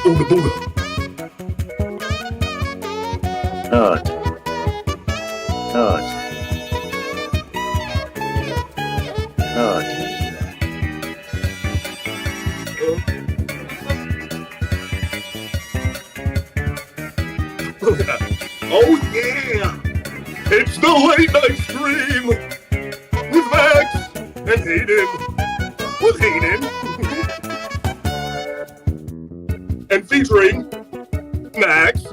Ooga booga. Nut. Nut. Nut. Oh yeah! It's the late night stream with Max and Hayden. With Hayden. And featuring Max.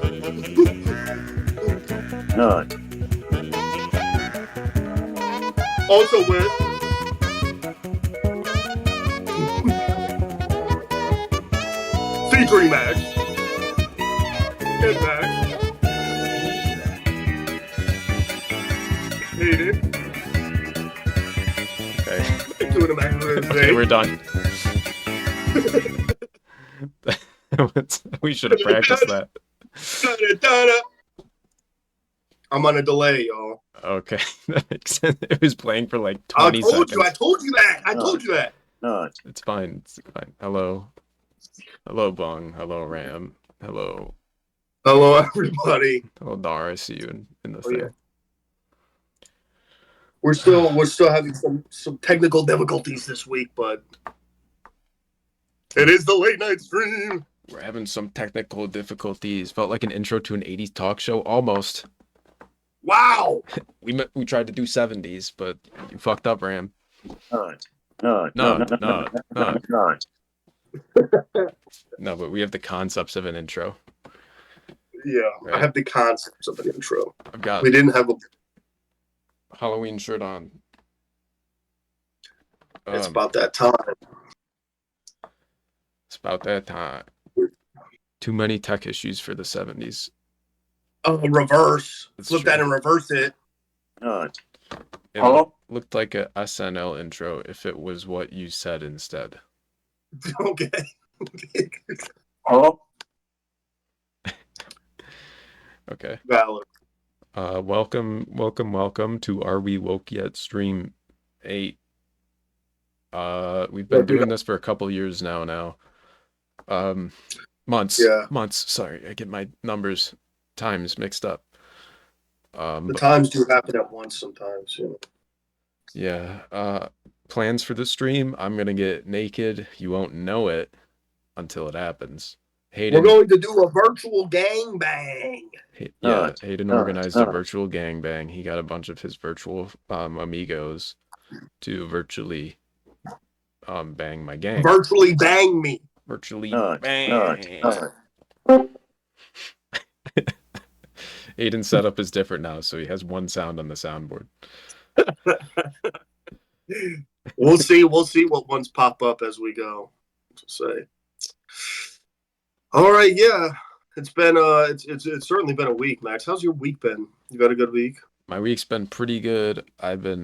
Nut. Also with featuring Max. And Max. Hayden. Okay. Doing a Max Okay, we're done. We should have practiced that. I'm on a delay, y'all. Okay, that makes sense. It was playing for like 20 seconds. I told you that. I told you that. Nut. It's fine. It's fine. Hello. Hello, Bung. Hello, Ram. Hello. Hello, everybody. Hello, Dar. I see you in the thing. Yeah. We're still having some technical difficulties this week, but it is the late night stream. We're having some technical difficulties. Felt like an intro to an 80s talk show, almost. Wow. We tried to do 70s, but you fucked up, Ram. Nut. Nut. No, Nut. no, no. Nut. No, but we have the concepts of an intro. Yeah, Right. I have the concepts of an intro. I've got We didn't have a. Halloween shirt on. It's about that time. It's about that time. Too many tech issues for the 70s. Oh, reverse. That's Flip true. that and reverse it. Nut. It Hello? looked like a SNL intro if it was what you said instead. Okay. Hello? Okay. Valid. Welcome to Are We Woke Yet Stream 8. We've been doing this for a couple years now. Months. Yeah. Months. Sorry, I get my times mixed up. The times do happen at once sometimes. You know. Yeah. Plans for the stream. I'm gonna get naked. You won't know it until it happens. Hayden, We're going to do a virtual gangbang. Hayden organized a virtual gangbang. He got a bunch of his virtual amigos to virtually bang my gang. Virtually bang me. Virtually Nut. bang. Nut. Hayden's setup is different now, so he has one sound on the soundboard. We'll see what ones pop up as we go. Say. All right, yeah. It's been it's certainly been a week, Max. How's your week been? You got a good week? My week's been pretty good. I've been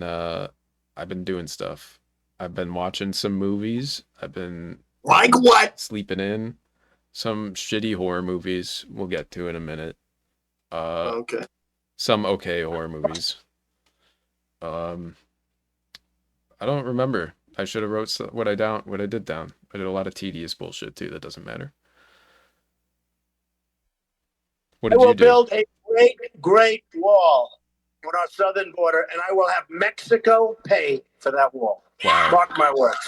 doing stuff. I've been watching some movies. I've been Like what? sleeping in. Some shitty horror movies we'll get to in a minute. Okay. Some okay horror movies. I don't remember. I should have wrote what I did down. I did a lot of tedious bullshit too. That doesn't matter. What I did you will do? build a great wall on our southern border, and I will have Mexico pay for that wall. Wow. Mark my words.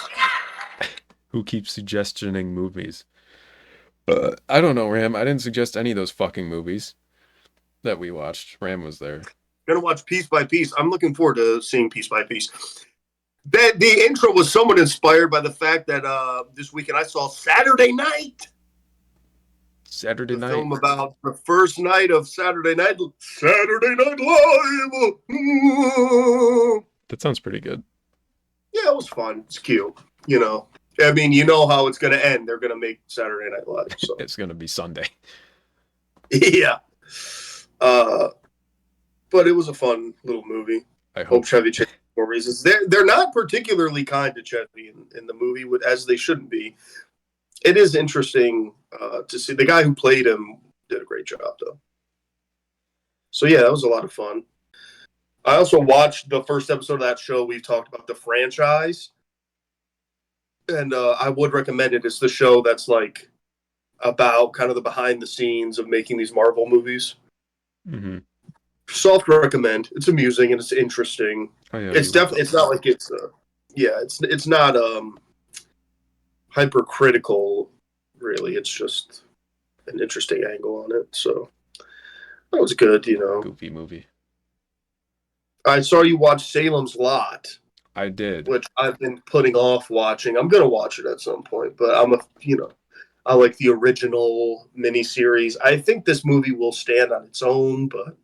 Who keeps suggestioning movies? I don't know, Ram. I didn't suggest any of those fucking movies that we watched. Ram was there. Gonna watch Piece by Piece. I'm looking forward to seeing Piece by Piece. The intro was somewhat inspired by the fact that this weekend I saw Saturday Night. Saturday The night. film about the first night of Saturday Night Live. That sounds pretty good. Yeah, it was fun. It's cute. You know, I mean, you know how it's going to end. They're going to make Saturday Night Live. So It's gonna be Sunday. yeah. But it was a fun little movie. I Hope hope. Chevy Chase for reasons. They're not particularly kind to Chevy in the movie, as they shouldn't be. It is interesting to see. The guy who played him did a great job, though. So yeah, that was a lot of fun. I also watched the first episode of that show. We've talked about the franchise, and I would recommend it. It's the show that's like about kind of the behind the scenes of making these Marvel movies. Mm-hmm. Soft recommend. It's amusing and it's interesting. Oh yeah, It's definitely. It's not like it's. It's not hypercritical. Really, it's just an interesting angle on it. So that was good. goofy movie. I saw you watch Salem's Lot, I did. which I've been putting off watching. I'm gonna watch it at some point, but I like the original miniseries. I think this movie will stand on its own, but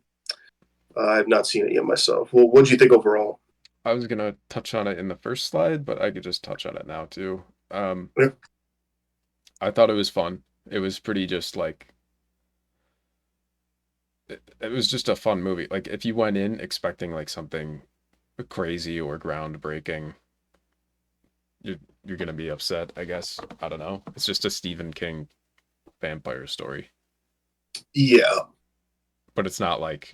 I've not seen it yet myself. Well, what do you think overall? I was gonna touch on it in the first slide, but I could just touch on it now too. Yeah. I thought it was fun. It was pretty just like it was just a fun movie. Like if you went in expecting like something crazy or groundbreaking, you're gonna be upset, I guess. I don't know. It's just a Stephen King vampire story, Yeah, but it's not like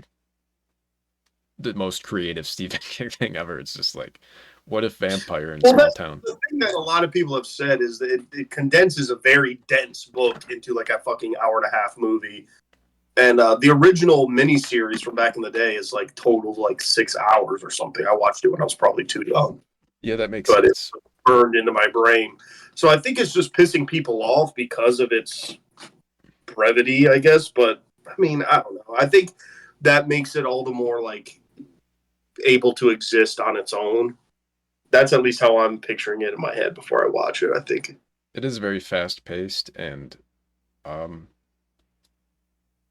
the most creative Stephen King thing ever. It's just like, what if vampire in small town? the thing that a lot of people have said is that it condenses a very dense book into like a fucking hour and a half movie. And the original miniseries from back in the day is like total like 6 hours or something. I watched it when I was probably too young, Yeah, that makes but sense. it's burned into my brain. So I think it's just pissing people off because of its brevity, I guess. But I mean, I don't know. I think that makes it all the more like able to exist on its own. That's at least how I'm picturing it in my head before I watch it. I think. It is very fast paced, and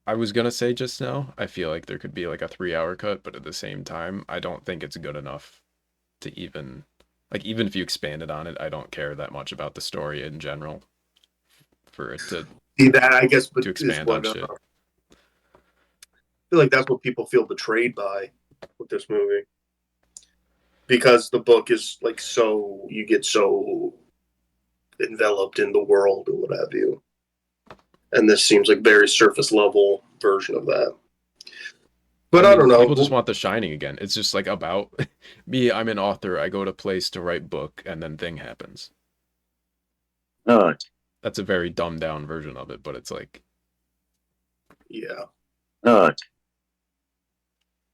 I was gonna say just now, I feel like there could be like a 3 hour cut, but at the same time, I don't think it's good enough to even like even if you expanded on it, I don't care that much about the story in general for it to See that I guess, but expand on shit. I feel like that's what people feel betrayed by with this movie, because the book is like so you get so enveloped in the world or what have you, and this seems like very surface level version of that. But I don't know. People just want The Shining again. It's just like about me. I'm an author. I go to place to write book, and then thing happens. Nerd. That's a very dumbed down version of it, but it's like Yeah. Nerd.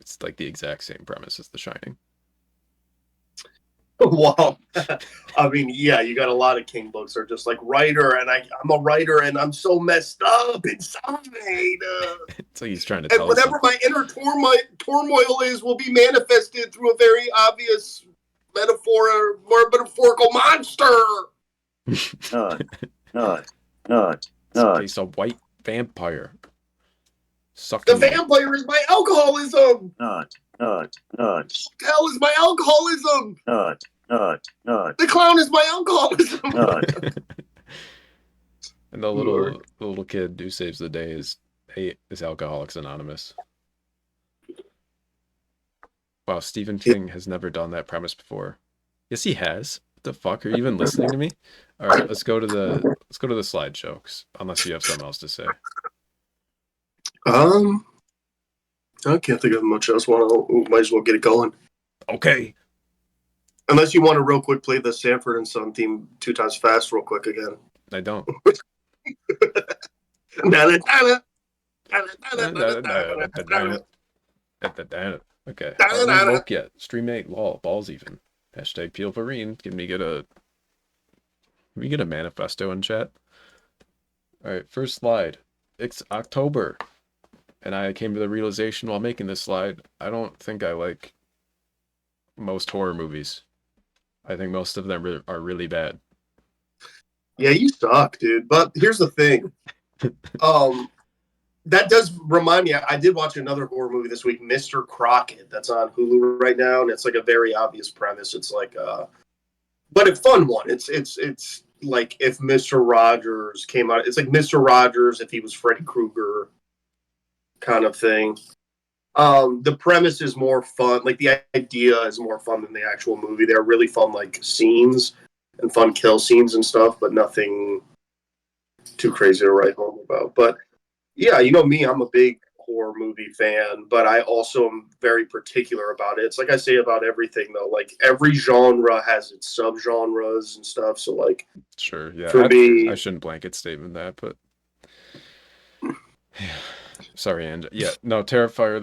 it's like the exact same premise as The Shining. Well, I mean, yeah, you got a lot of King books are just like writer, and I'm a writer, and I'm so messed up inside. It's like he's trying to And tell us whatever my inner turmoil is will be manifested through a very obvious metaphorical monster. Nerd. Nerd. Nerd. it's Nerd. it's a white vampire. The Sucking vampire is my alcoholism. Nerd. Nerd. Nerd. Hell is my alcoholism. Nerd. Nerd. Nerd. The clown is my alcoholism. Nerd. And the little kid who saves the day is Alcoholics Anonymous. Wow, Stephen King has never done that premise before. Yes, he has. What the fuck? Are you even listening to me? All right, let's go to the slideshow. Unless you have something else to say. I can't think of much else. Might as well get it going. Okay. Unless you want to real quick play the Sanford and Son theme 2 times fast real quick again. I don't. Okay. I haven't woke yet. Stream 8 lol. Balls even. Hashtag Peel Vereen. Can we get a manifesto in chat? Alright, first slide. It's October. And I came to the realization while making this slide, I don't think I like most horror movies. I think most of them are really bad. Yeah, you suck, dude. But here's the thing. That does remind me, I did watch another horror movie this week, Mr. Crockett. That's on Hulu right now, and it's like a very obvious premise. It's like but a fun one. It's like if Mr. Rogers came out. It's like Mr. Rogers if he was Freddy Krueger kind of thing. The premise is more fun. Like the idea is more fun than the actual movie. They're really fun, like scenes and fun kill scenes and stuff, but nothing too crazy to write home about. But yeah, you know me, I'm a big horror movie fan, but I also am very particular about it. It's like I say about everything, though. Like, every genre has its subgenres and stuff. So, like, Sure, yeah. for me, I shouldn't blanket statement that, but sorry, and yeah, no, Terrifier.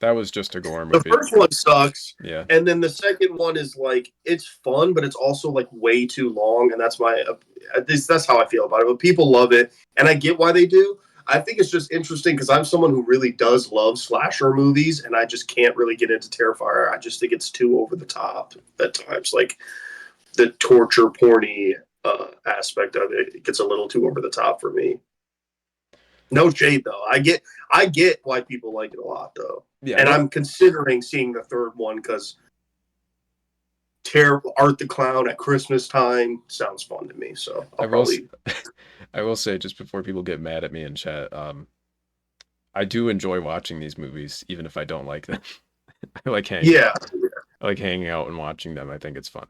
That was just a gore the movie. first one sucks. Yeah, And then the second one is like, it's fun, but it's also like way too long. And that's my, at least that's how I feel about it. But people love it. And I get why they do. I think it's just interesting because I'm someone who really does love slasher movies. And I just can't really get into Terrifier. I just think it's too over the top at times. Like, the torture porny aspect of it gets a little too over the top for me. No shade though. I get why people like it a lot though. yeah. And I'm considering seeing the third one because Art the Clown at Christmas time sounds fun to me. So I will say, just before people get mad at me in chat, I do enjoy watching these movies, even if I don't like them. I like hanging. Yeah. I like hanging out and watching them. I think it's fun.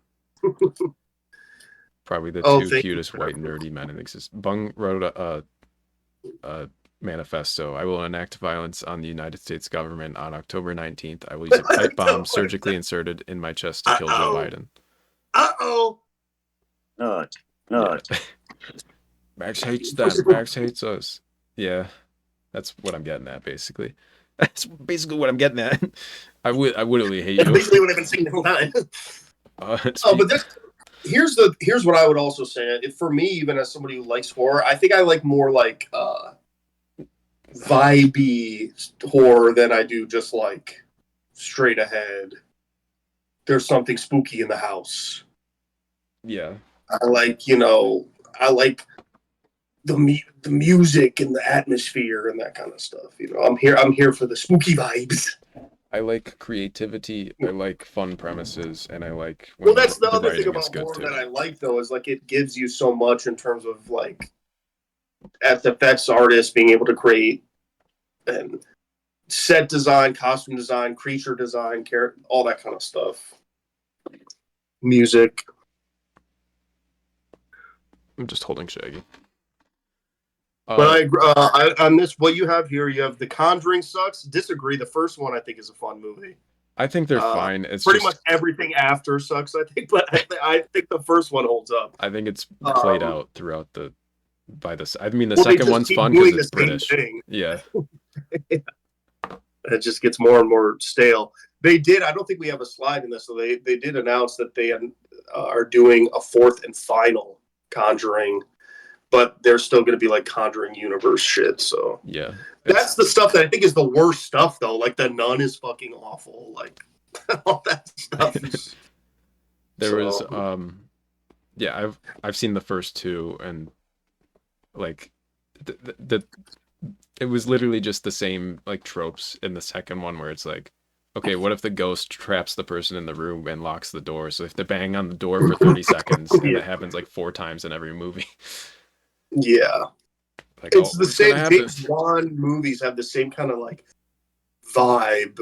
Probably the Oh, two thank cutest you. white nerdy men in existence. Bung wrote a manifesto. I will enact violence on the United States government on October 19th. I will use a pipe bomb surgically inserted in my chest to kill Joe Biden. Uh-oh. Nut. Yeah. Max hates them. Max hates us. Yeah, that's what I'm getting at, basically. That's basically what I'm getting at. I would really hate That's you. basically what I've been saying the whole time. But here's what I would also say. For me, even as somebody who likes horror, I think I like more like vibey horror than I do just like straight ahead. There's something spooky in the house. Yeah. I like the music and the atmosphere and that kind of stuff. I'm here for the spooky vibes. I like creativity, I like fun premises, and I like Well, that's the other thing writing about is good horror too. that I like, though, is like it gives you so much in terms of like, as effects artists being able to create and set design, costume design, creature design, all that kind of stuff. Music. I'm just holding Shaggy. But on this, what you have here, you have The Conjuring sucks. Disagree. The first one I think is a fun movie. I think they're fine. It's pretty just, much everything after sucks, I think, but I think the first one holds up. I think it's played out throughout the I mean, the Well, they second just one's keep fun doing because it's the same British. thing. Yeah. It just gets more and more stale. I don't think we have a slide in this, so they did announce that they are doing a fourth and final Conjuring, but there's still going to be like Conjuring universe shit. So yeah, that's the stuff that I think is the worst stuff, though. Like The Nun is fucking awful. Like all that stuff. There was yeah, I've seen the first two, and like it was literally just the same like tropes in the second one, where it's like, okay, what if the ghost traps the person in the room and locks the door? So if they bang on the door for 30 seconds, and it happens like 4 times in every movie. Yeah. Like, It's the same. gonna happen? James Bond movies have the same kind of like vibe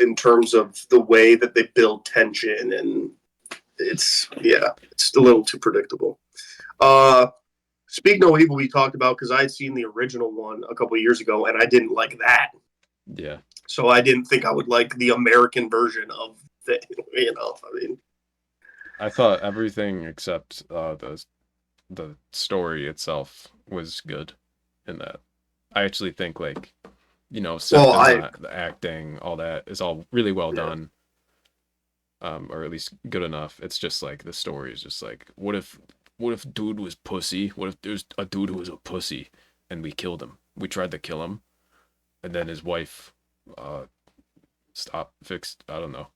in terms of the way that they build tension, and it's a little too predictable. Speak No Evil we talked about because I had seen the original one a couple of years ago and I didn't like that. Yeah. So I didn't think I would like the American version of the, I mean, I thought everything except the story itself was good in that. I actually think like, the acting, all that is all really well done. Or at least good enough. It's just like the story is just like, what if dude was pussy? What if there's a dude who was a pussy and we killed him? We tried to kill him, and then his wife fixed. I don't know.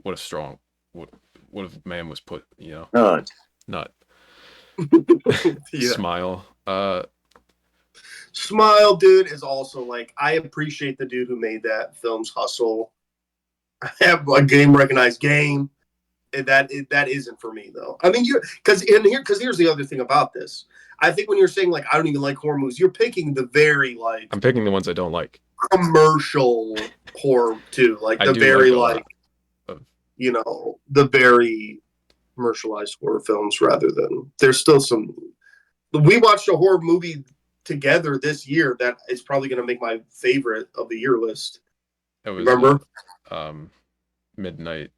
What if man was put? Nut. Yeah. Smile. Smile, dude, is also like, I appreciate the dude who made that film's hustle. I have a game recognized game. That isn't for me though. I mean, because here's the other thing about this. I think when you're saying like I don't even like horror movies, you're picking the very like I'm picking the ones I don't like. Commercial horror too, like the very like the very commercialized horror films rather than there's still some. We watched a horror movie together this year that is probably going to make my favorite of the year list. It was Remember? Midnight,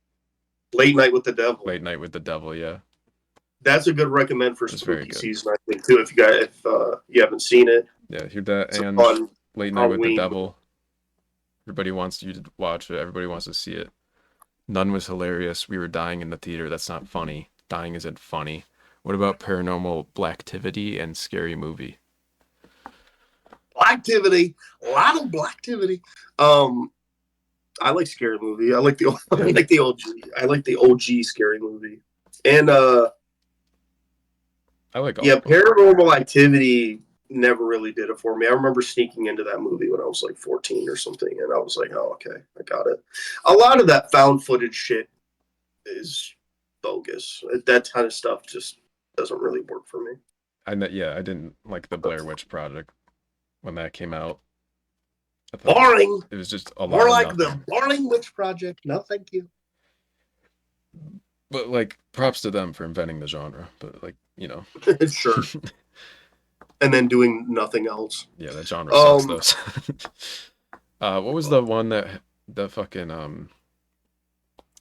Late Night with the Devil. Late Night with the Devil. Yeah, That's a good recommend for That's very spooky good. season, I think, too. If you haven't seen it, yeah. Hear that? it's a And fun Late Night with the Halloween. Devil. Everybody wants you to watch it. Everybody wants to see it. None was hilarious. We were dying in the theater. That's not funny. Dying isn't funny. What about Paranormal Blacktivity and Scary Movie? Blacktivity, a lot of Blacktivity. I like Scary Movie. I like the OG. I like the OG Scary Movie. And I like all yeah, of them. Paranormal Activity never really did it for me. I remember sneaking into that movie when I was like 14 or something, and I was like, oh, okay, I got it. A lot of that found footage shit is bogus. That kind of stuff just doesn't really work for me. I didn't like the Blair Witch Project when that came out. I thought Boring. It was just a lot More of like nothing. the Boring Witch Project. No, thank you. But like, props to them for inventing the genre. But like, Sure. And then doing nothing else. yeah, that genre sucks though. What was the one that the fucking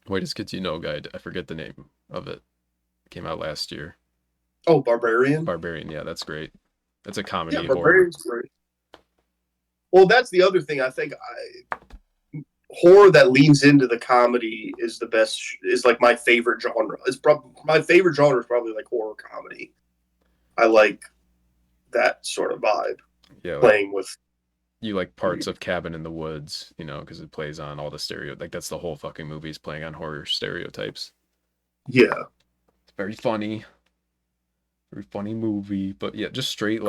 Whitest Kids You Know guide? I forget the name of it. Came out last year. Oh, Barbarian. Barbarian. Yeah, that's great. That's a comedy Yeah, horror. Barbarian's great. Well, that's the other thing. I think horror that leans into the comedy is the best. Is like my favorite genre. My favorite genre is probably like horror comedy. I like that sort of vibe. Yeah, like, Playing with. you like parts of Cabin in the Woods, because it plays on all the like that's the whole fucking movie is playing on horror stereotypes. Yeah. It's very funny movie, but yeah, just straight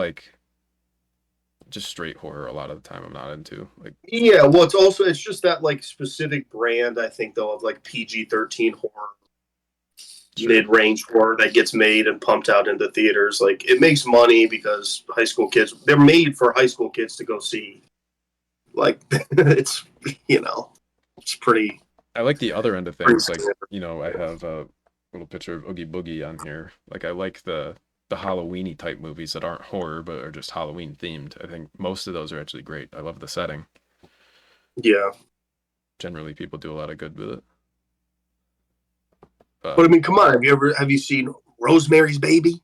horror a lot of the time I'm not into. Like, Yeah, well, it's just that like specific brand, I think, though, of like PG-13 horror, mid-range horror that gets made and pumped out into theaters. Like, it makes money because they're made for high school kids to go see. Like, it's pretty. I like the other end of things. Like, I have a little picture of Oogie Boogie on here. Like, I like the Halloween-y type movies that aren't horror but are just Halloween themed. I think most of those are actually great. I love the setting. Yeah. Generally, people do a lot of good with it. But I mean, come on. Have you seen Rosemary's Baby?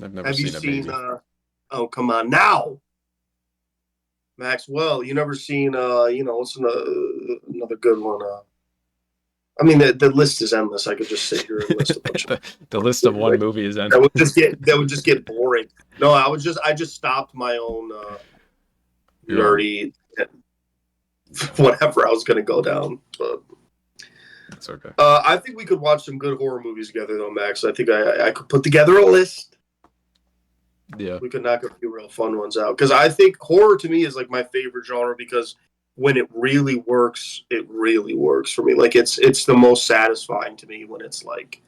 I've never Have you seen seen? a baby. Oh, come on now, Maxwell. You never seen? What's another good one? I mean, the list is endless. I could just sit here and list a bunch of. The list of one movie is endless. That would just get boring. No, I just stopped my own nerdy whatever I was gonna go down. But it's okay. I think we could watch some good horror movies together, though, Max. I think I could put together a list. Yeah, we could knock a few real fun ones out because I think horror to me is like my favorite genre because when it really works for me. Like it's the most satisfying to me when it's like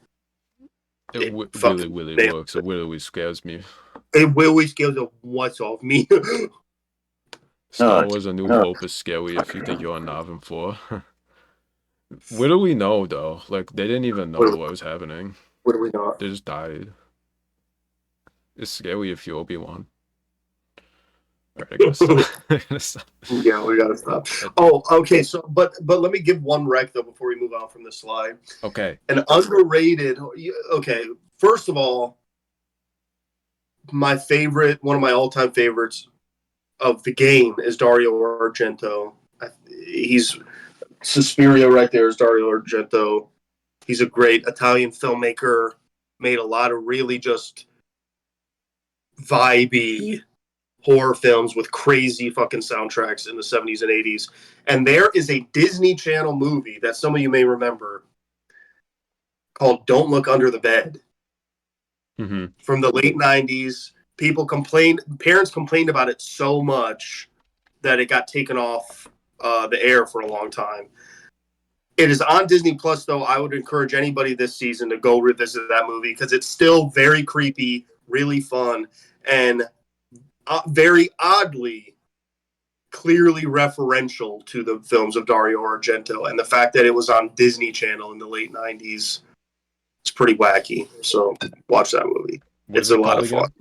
it really works. It really scares me. It really scares the what's off me. Star Wars: A New Hope is scary if you think you're on Navin 4. What do we know though? Like they didn't even know what was happening. What do we know? They just died. It's scary if you're Obi-Wan. All right, I gotta stop. Yeah, we gotta stop. Oh, okay. So, but let me give one rec though before we move on from this slide. Okay. An underrated. Okay, first of all, one of my all-time favorites of the game is Dario Argento. He's Suspiria right there is Dario Argento. He's a great Italian filmmaker. Made a lot of really just vibey horror films with crazy fucking soundtracks in the 70s and 80s. And there is a Disney Channel movie that some of you may remember called Don't Look Under the Bed from the late 90s. Parents complained about it so much that it got taken off the air for a long time. It is on Disney Plus, though. I would encourage anybody this season to go revisit that movie because it's still very creepy, really fun, and very oddly, clearly referential to the films of Dario Argento. And the fact that it was on Disney Channel in the late 90s, it's pretty wacky. So watch that movie. It's a lot of fun.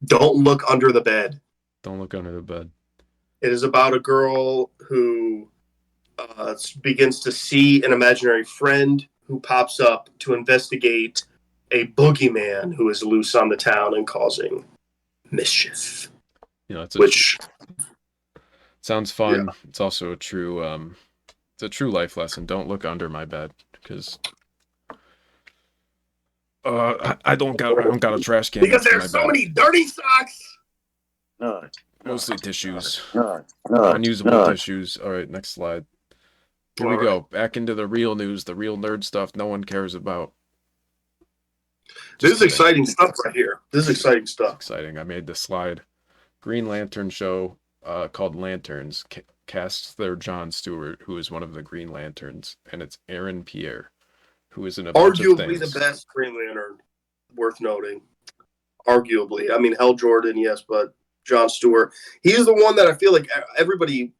Don't Look Under the Bed. Don't look under the bed. It is about a girl who begins to see an imaginary friend who pops up to investigate a boogeyman who is loose on the town and causing mischief. You know, sounds fun. Yeah. It's also a true it's a true life lesson. Don't look under my bed because I don't got a trash can Because next to there's my so bed. many dirty socks. Nut. Mostly tissues. Nut. Unusable Nut. tissues. All right, next slide. Here we All go. Back into the real news, the real nerd stuff no one cares about. This Just is kidding. exciting stuff right here. This is exciting stuff. Exciting. I made this slide. Green Lantern show called Lanterns casts their Jon Stewart, who is one of the Green Lanterns, and it's Aaron Pierre, who is in a bunch of Arguably things. the best Green Lantern, worth noting. Arguably. I mean, Hal Jordan, yes, but Jon Stewart. He's the one that I feel like everybody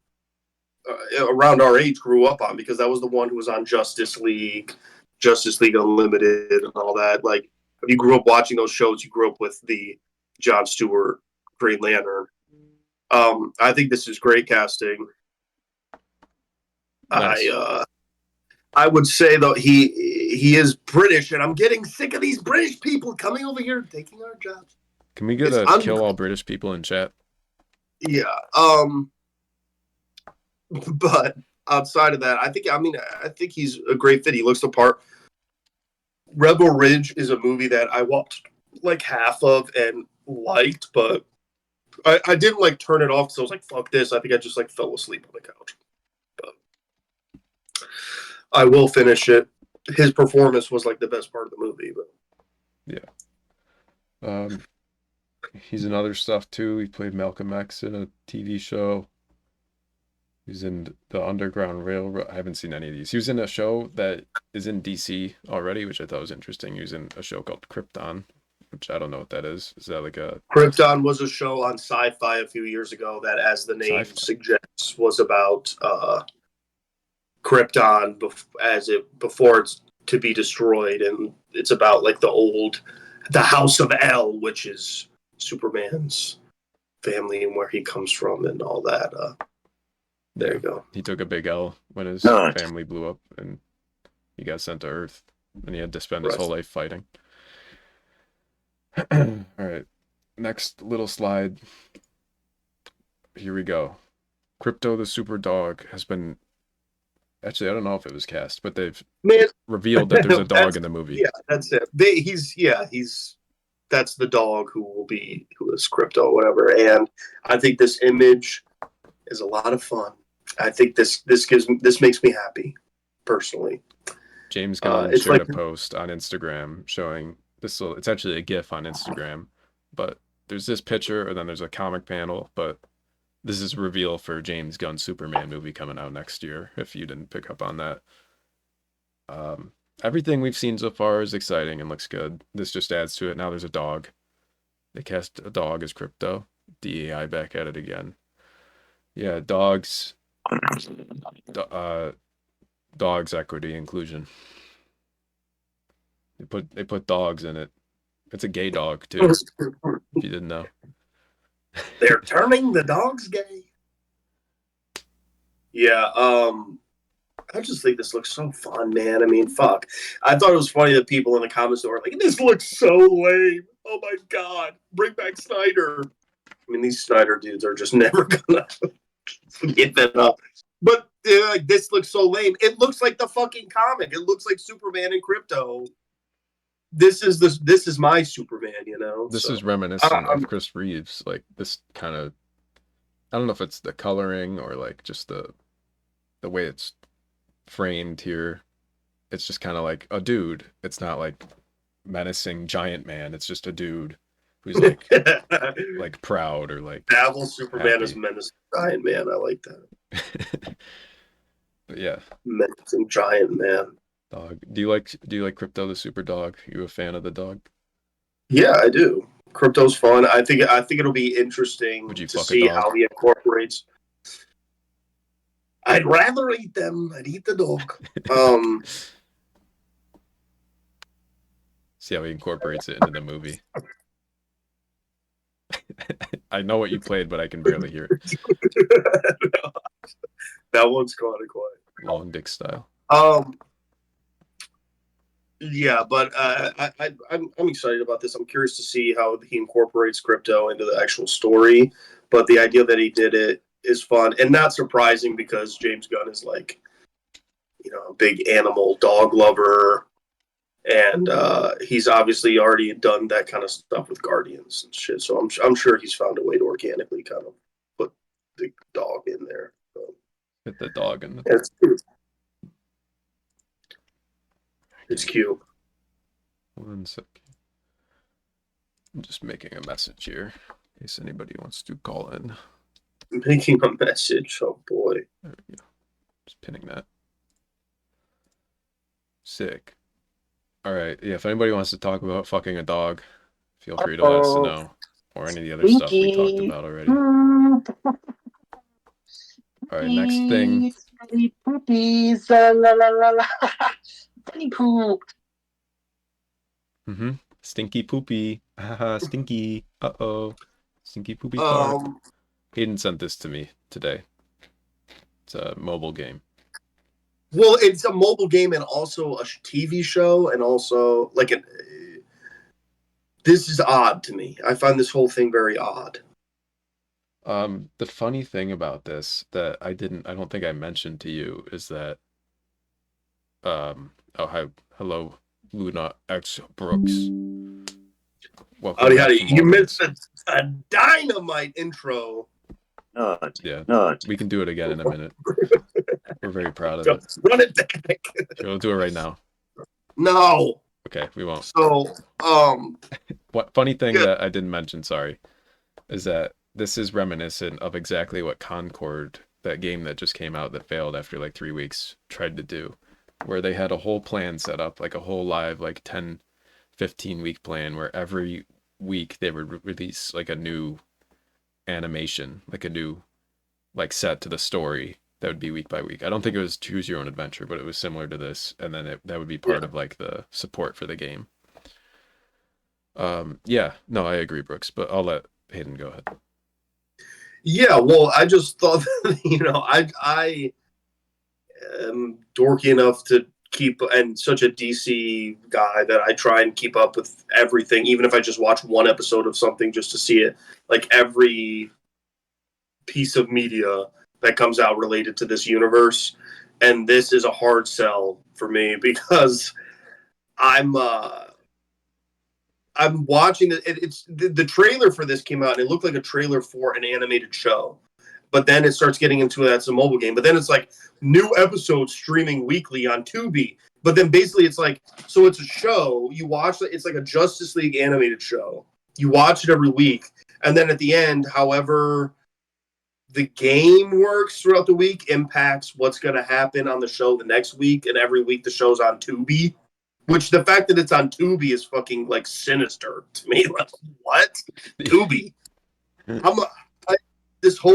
around our age grew up on, because that was the one who was on Justice League Unlimited, and all that. Like, if you grew up watching those shows, you grew up with the Jon Stewart Green Lantern. I think this is great casting. Nice. I would say though he is British, and I'm getting sick of these British people coming over here and taking our jobs. Can we get It's kill all British people in chat? Yeah. But outside of that, I think he's a great fit. He looks the part. Rebel Ridge is a movie that I watched like half of and liked, but I didn't like turn it off because I was like, fuck this. I think I just like fell asleep on the couch. But I will finish it. His performance was like the best part of the movie, but He's in other stuff too. He played Malcolm X in a TV show. He's in the Underground Railroad. I haven't seen any of these. He was in a show that is in DC already, which I thought was interesting. He was in a show called Krypton, which I don't know what that is. Is that like a... Krypton was a show on Sci-Fi a few years ago that, as the name Sci-Fi. suggests, was about Krypton before it's to be destroyed, and it's about like the House of El, which is Superman's family and where he comes from and all that. There you go. He took a big L when his Nut. family blew up and he got sent to Earth, and he had to spend his Rest. whole life fighting. All right, next little slide. Here we go. Crypto the Super Dog has been... Actually, I don't know if it was cast, but they've Man, revealed that there's a dog That's- in the movie. yeah, that's it. That's the dog who is Crypto, whatever. And I think this image is a lot of fun. I think this makes me happy, personally. James Gunn it's shared like- a post on Instagram showing this. It's actually a GIF on Instagram, but there's this picture, and then there's a comic panel. But this is a reveal for James Gunn's Superman movie coming out next year. If you didn't pick up on that, everything we've seen so far is exciting and looks good. This just adds to it. Now there's a dog. They cast a dog as Crypto. DEI back at it again. Yeah, dogs. Dogs equity inclusion. They put dogs in it. It's a gay dog too, if you didn't know. They're turning the dogs gay. Yeah, I just think this looks so fun, man. I mean, fuck. I thought it was funny that people in the comments were like, this looks so lame. Oh my god, bring back Snyder. I mean, these Snyder dudes are just never gonna give it up. But like, this looks so lame. It looks like the fucking comic. It looks like Superman and Crypto. This is my Superman, you know. This So, is reminiscent of Chris Reeves. Like this kind of, I don't know if it's the coloring or like just the way it's framed here. It's just kind of like a dude. It's not like menacing giant man. It's just a dude who's like proud or like Devil Superman happy. is menacing giant man. I like that. But yeah, Menacing giant man. dog. Do you like Crypto the Super Dog? You a fan of the dog? Yeah, I do. Crypto's fun. I think it'll be interesting Would you to fuck a see dog? how he incorporates. I'd rather eat them. I'd eat the dog. See how he incorporates it into the movie. I know what you played, but I can barely hear it. That one's kind of quiet. Long dick style. Yeah, but I'm excited about this. I'm curious to see how he incorporates crypto into the actual story. But the idea that he did it is fun and not surprising because James Gunn is like, a big animal dog lover, and he's obviously already done that kind of stuff with Guardians and shit. So I'm sure he's found a way to organically kind of put the dog in there. So, Hit the dog in the. It's cute. 1 second. I'm just making a message here in case anybody wants to call in. Making a message. Oh boy. There we go. Just pinning that. Sick. All right. Yeah. If anybody wants to talk about fucking a dog, feel free to let us know, or any of the other stuff we talked about already. All right. Next thing. Poopies. La la la la. Bunny poop. Mm-hmm. Stinky poopy. Haha, stinky. Uh-oh. Stinky poopy fart. Hayden sent this to me today. It's a mobile game. Well, it's a mobile game and also a TV show and also like this is odd to me. I find this whole thing very odd. The funny thing about this that I don't think I mentioned to you is that hi, hello, Luna X Brooks. Welcome. Howdy. You missed a dynamite intro. Nut. Yeah. Nut. We can do it again in a minute. We're very proud of it. Run it back. Sure, we'll do it right now. No. Okay, we won't. So, what funny thing that I didn't mention, sorry, is that this is reminiscent of exactly what Concord, that game that just came out that failed after like 3 weeks, tried to do, where they had a whole plan set up, like a whole live, like 10, 15-week plan, where every week they would release like a new animation, like a new like set to the story that would be week by week. I don't think it was choose your own adventure, but it was similar to this, and then that would be part of like the support for the game. Yeah, no, I agree, Brooks, but I'll let Hayden go ahead. Yeah, well, I just thought I am dorky enough to keep, and such a DC guy that I try and keep up with everything, even if I just watch one episode of something just to see it, like every piece of media that comes out related to this universe. And this is a hard sell for me because I'm watching it. It's the trailer for this came out and it looked like a trailer for an animated show, but then it starts getting into that's a mobile game. But then it's like new episodes streaming weekly on Tubi. But then basically it's like, so it's a show you watch. It's like a Justice League animated show. You watch it every week, and then at the end, however the game works throughout the week impacts what's going to happen on the show the next week, and every week the show's on Tubi. Which the fact that it's on Tubi is fucking like sinister to me. Like, what? Tubi? This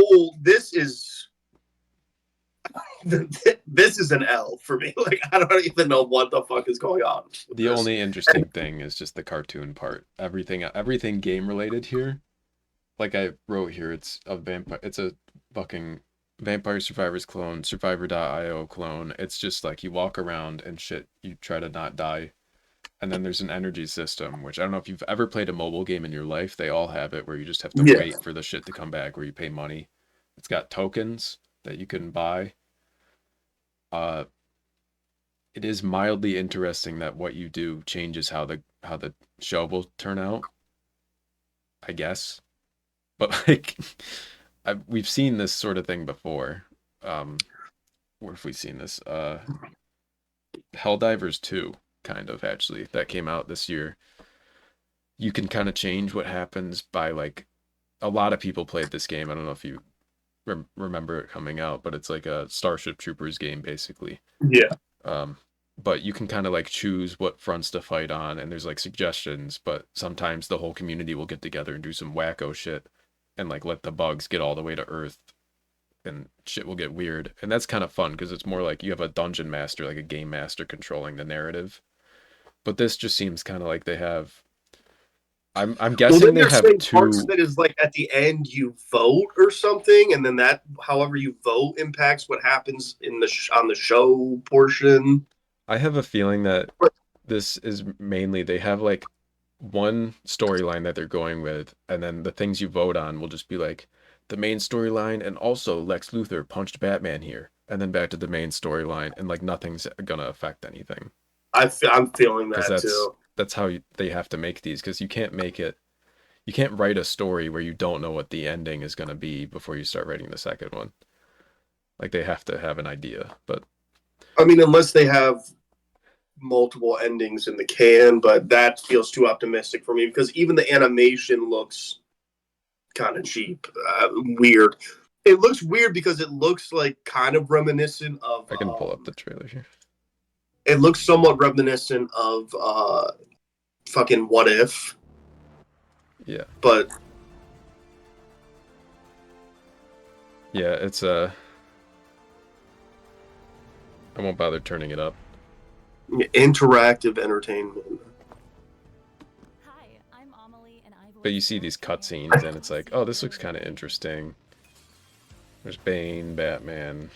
is an L for me. Like, I don't even know what the fuck is going on. The only interesting thing is just the cartoon part. Everything game related here. Like I wrote here, it's a fucking Vampire Survivors clone, Survivor.io clone. It's just like you walk around and shit, you try to not die. And then there's an energy system, which I don't know if you've ever played a mobile game in your life. They all have it, where you just have to wait for the shit to come back, where you pay money. It's got tokens that you can buy. It is mildly interesting that what you do changes how the show will turn out, I guess. But like, we've seen this sort of thing before. Where have we seen this? Helldivers 2, kind of, actually, that came out this year. You can kind of change what happens by, like, a lot of people played this game. I don't know if you remember it coming out, but it's like a Starship Troopers game, basically. Yeah. But you can kind of like choose what fronts to fight on, and there's like suggestions, but sometimes the whole community will get together and do some wacko shit and like let the bugs get all the way to Earth and shit will get weird. And that's kind of fun because it's more like you have a dungeon master, like a game master controlling the narrative. But this just seems kind of like they have, I'm Well, guessing then they there's have saying two. parts that is like at the end you vote or something, and then that however you vote impacts what happens in the on the show portion. I have a feeling that But- this is mainly they have like one storyline that they're going with, and then the things you vote on will just be like the main storyline, and also Lex Luthor punched Batman here, and then back to the main storyline, and like nothing's gonna affect anything. I'm feeling Because that too. that's how they have to make these, because you can't write a story where you don't know what the ending is going to be before you start writing the second one. Like they have to have an idea. But I mean, unless they have multiple endings in the can, but that feels too optimistic for me because even the animation looks kind of cheap, weird. It looks weird because it looks like kind of reminiscent of. I can pull up the trailer here. It looks somewhat reminiscent of fucking What If, Yeah. but Yeah, it's I won't bother turning it up. interactive entertainment. Hi, I'm Amelie, and I But you see these cutscenes and it's like, oh, this looks kind of interesting. There's Bane, Batman,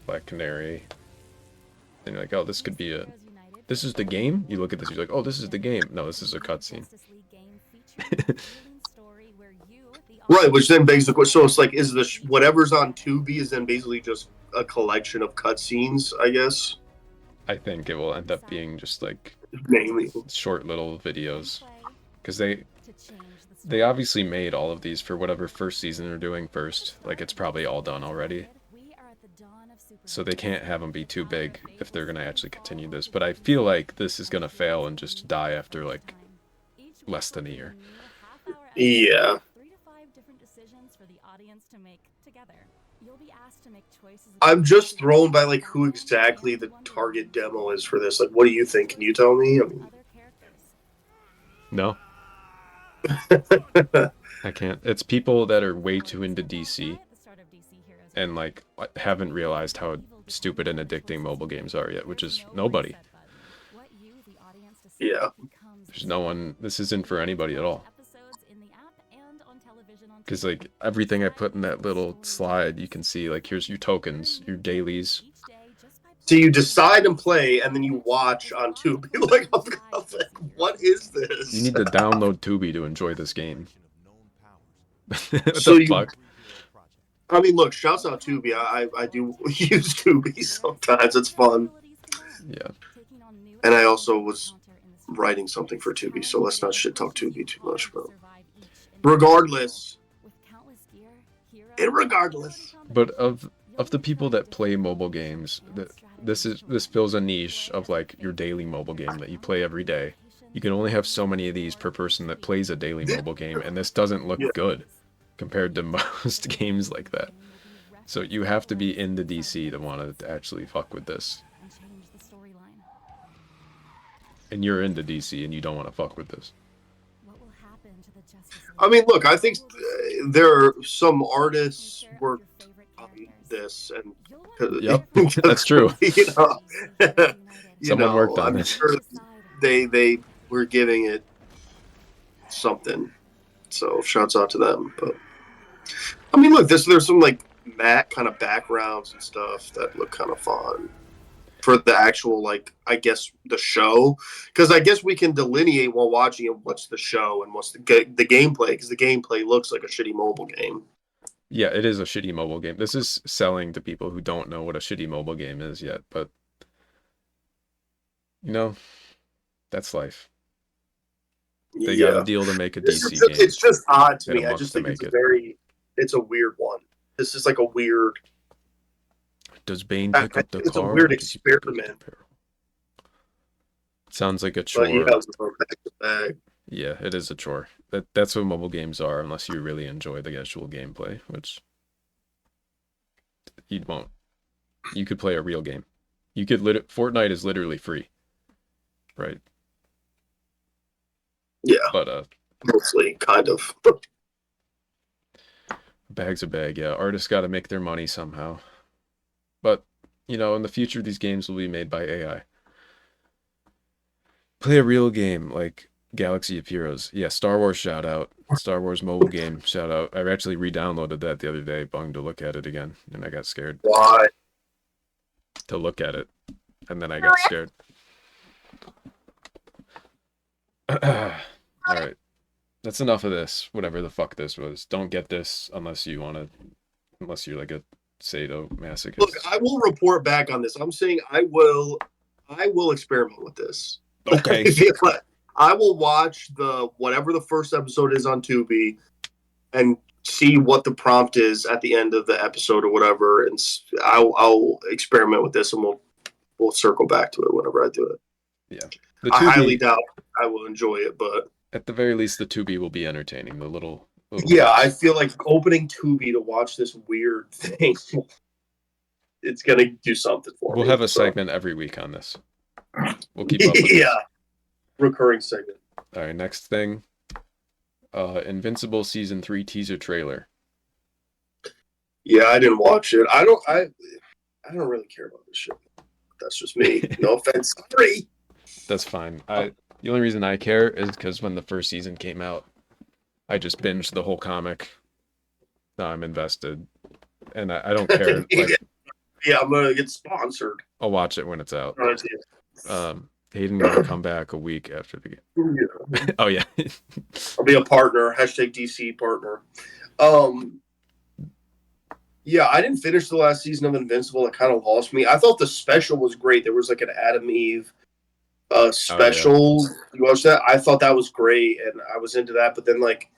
Black Canary. And you're like, oh, this could be a... This is the game? You look at this, you're like, oh, this is the game. No, this is a cutscene. Right, which then begs the question. So it's like, is the whatever's on Tubi is then basically just a collection of cutscenes? I guess. I think it will end up being just like Mainly. short little videos. Because they obviously made all of these for whatever first season they're doing first. Like, it's probably all done already. So they can't have them be too big if they're going to actually continue this. But I feel like this is going to fail and just die after, like, less than a year. Yeah. I'm just thrown by, like, who exactly the target demo is for this. Like, what do you think? Can you tell me? I mean... No. I can't. It's people that are way too into DC and like haven't realized how stupid and addicting mobile games are yet, which is nobody. Yeah. There's no one. This isn't for anybody at all. Because like everything I put in that little slide, you can see like here's your tokens, your dailies. So you decide and play, and then you watch on Tubi. Like, what is this? You need to download Tubi to enjoy this game. What So the you- fuck? I mean, look, shouts out Tubi. I do use Tubi sometimes. It's fun. Yeah. And I also was writing something for Tubi, so let's not shit talk Tubi too much. But regardless, But of the people that play mobile games, this fills a niche of like your daily mobile game that you play every day. You can only have so many of these per person that plays a daily mobile game, and this doesn't look good compared to most games like that. So you have to be into DC to want to actually fuck with this. And you're into DC and you don't want to fuck with this. I mean, look, I think there are some artists worked on this, and Yep, that's true. Someone worked on I'm it. sure they were giving it something. So shouts out to them. But I mean, look, there's some like matte kind of backgrounds and stuff that look kind of fun for the actual, like, I guess the show, because I guess we can delineate while watching it what's the show and what's the gameplay, because the gameplay looks like a shitty mobile game. Yeah, it is a shitty mobile game. This is selling to people who don't know what a shitty mobile game is yet, but you know, that's life. They got a deal to make a DC game. It's just odd to They had me. a I month just to think make it's a weird one. This is like a weird. Does Bane pick up the It's a car? weird or does he pick up the experiment. apparel? Sounds like a chore. But yeah, we're back to back. Yeah, it is a chore. That's what mobile games are, unless you really enjoy the actual gameplay, which you won't. You could play a real game. You could Fortnite is literally free, right? Yeah, But mostly, kind of. bag's a bag. Yeah, artists got to make their money somehow. But you know, in the future, these games will be made by AI. Play a real game, like Galaxy of Heroes. Yeah, Star Wars shout out. Star Wars mobile game shout out. I actually re-downloaded that the other day, bunged to look at it again, and I got scared Why? to look at it, and then I got scared. All right, that's enough of this. Whatever the fuck this was. Don't get this unless you want to. Unless you're like a sadomasochist. Look, I will report back on this. I'm saying I will experiment with this. Okay. I will watch whatever the first episode is on Tubi and see what the prompt is at the end of the episode or whatever, and I'll experiment with this, and we'll circle back to it whenever I do it. Yeah, I highly doubt I will enjoy it, but at the very least, the Tubi will be entertaining. The little yeah, I feel like opening Tubi to watch this weird thing, it's gonna do something for me. We'll have a segment every week on this. We'll keep up with yeah, this. Recurring segment. All right, next thing. Invincible season 3 teaser trailer. Yeah, I didn't watch it. I don't really care about this shit. That's just me. No offense. Sorry. That's fine. The only reason I care is because when the first season came out, I just binged the whole comic. Now I'm invested, and I don't care. Like, yeah, I'm gonna get sponsored. I'll watch it when it's out. Yeah. Hayden gonna come back a week after the game. Oh yeah. I'll be a partner. #DC partner. Yeah, I didn't finish the last season of Invincible. It kind of lost me. I thought the special was great. There was like an Adam Eve special. Oh, yeah. You watched that? I thought that was great, and I was into that. But then, like,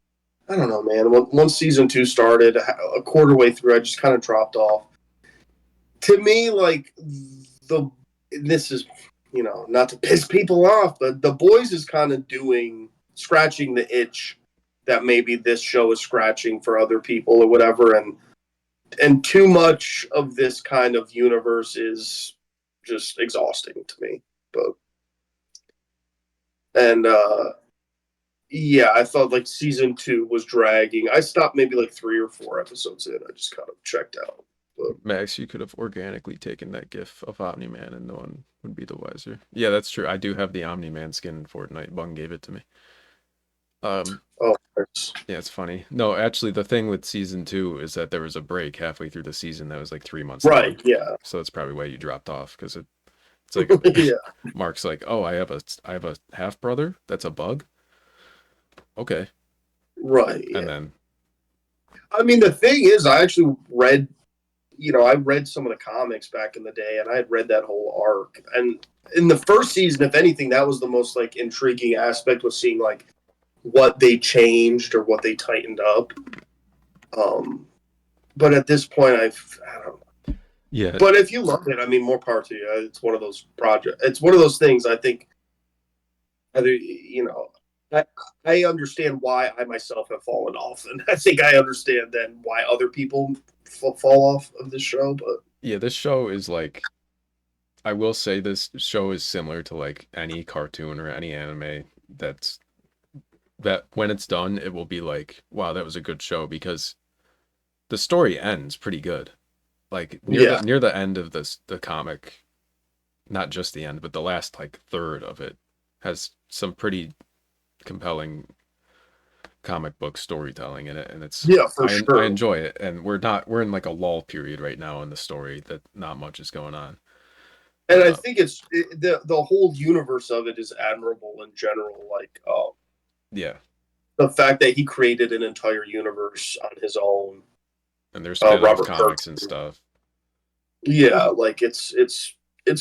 I don't know, man. Once season 2 started, a quarter way through, I just kind of dropped off. To me, like, this is, you know, not to piss people off, but The Boys is kind of scratching the itch that maybe this show is scratching for other people or whatever, and too much of this kind of universe is just exhausting to me. Yeah, I thought like season 2 was dragging. I stopped maybe like 3 or 4 episodes in. I just kind of checked out. Max, you could have organically taken that gif of Omni-Man and no one would be the wiser. Yeah, that's true. I do have the Omni-Man skin in Fortnite. Bung gave it to me. Oh, yeah, it's funny. No, actually, the thing with season 2 is that there was a break halfway through the season that was like 3 months right, long. yeah. So that's probably why you dropped off, because it's like yeah. Mark's like, oh, I have a half brother that's a bug. Okay. Right. Yeah. And then, I mean, the thing is, I actually read some of the comics back in the day, and I had read that whole arc. And in the first season, if anything, that was the most like intriguing aspect, was seeing like what they changed or what they tightened up. But at this point, I don't know. yeah. But if you love it, I mean, more power to you. It's one of those projects. It's one of those things. I think, I understand why I myself have fallen off, and I think I understand then why other people fall off of this show. But yeah, this show is like, I will say this show is similar to like any cartoon or any anime that when it's done, it will be like, wow, that was a good show, because the story ends pretty good. Like near the end of the comic, not just the end, but the last like third of it has some pretty compelling comic book storytelling in it, and it's I enjoy it. And we're in like a lull period right now in the story that not much is going on. And I think the whole universe of it is admirable in general. Like, yeah, the fact that he created an entire universe on his own, and there's spin-off comics and stuff. Yeah, like it's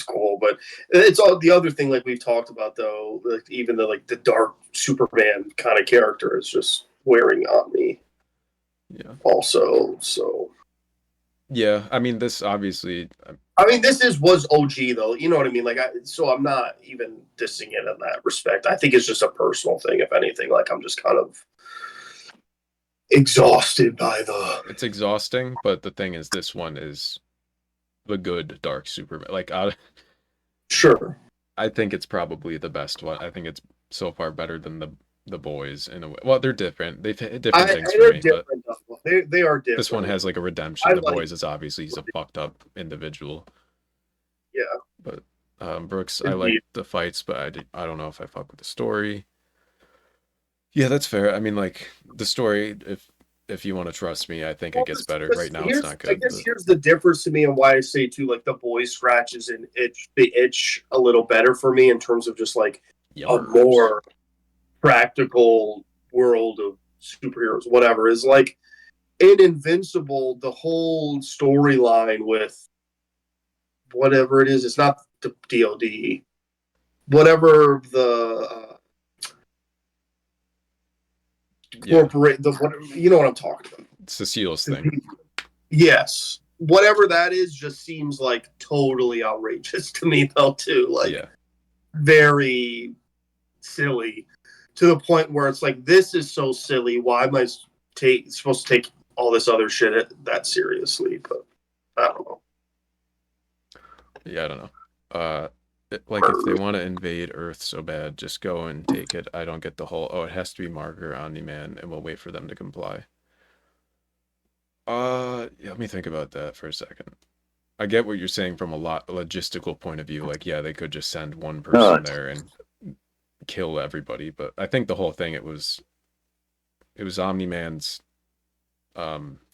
cool, but it's all the other thing, like we've talked about, though, like even the dark Superman kind of character is just wearing on me. Yeah. Also, so. Yeah, I mean, this obviously. I mean, this was OG though. You know what I mean? Like, so I'm not even dissing it in that respect. I think it's just a personal thing, if anything. Like, I'm just kind of exhausted by It's exhausting, but the thing is, this one is the good dark Superman. Like, sure. I think it's probably the best one. I think it's so far better than the Boys in a way. Well, they're different. They've hit different things for me, but they are different. This one has like a redemption. The Boys is obviously he's a fucked up individual. Yeah. But Brooks, Indeed. I like the fights, but I don't know if I fuck with the story. Yeah, that's fair. I mean, like the story, if you want to trust me, I think it gets better. Right now, it's not I good. guess But here's the difference to me and why I say too, like the boy scratches and the itch a little better for me in terms of just like a yummers. more practical world of superheroes, whatever, is like in Invincible, the whole storyline with whatever it is, it's not the DOD, whatever the Yeah, corporate, the what, you know what I'm talking about. it's the Seals thing. Yes. Whatever that is just seems like totally outrageous to me though too. Like Yeah, very silly to the point where it's like this is so silly. Why am I supposed to take all this other shit that seriously? But I don't know. yeah, I don't know. Like if they want to invade Earth so bad, just go and take it. I don't get the whole, oh, it has to be Mark or Omni-Man, and we'll wait for them to comply. Yeah, let me think about that for a second. I get what you're saying from a logistical point of view. Like, yeah, they could just send one person there and kill everybody. But I think the whole thing, it was Omni-Man's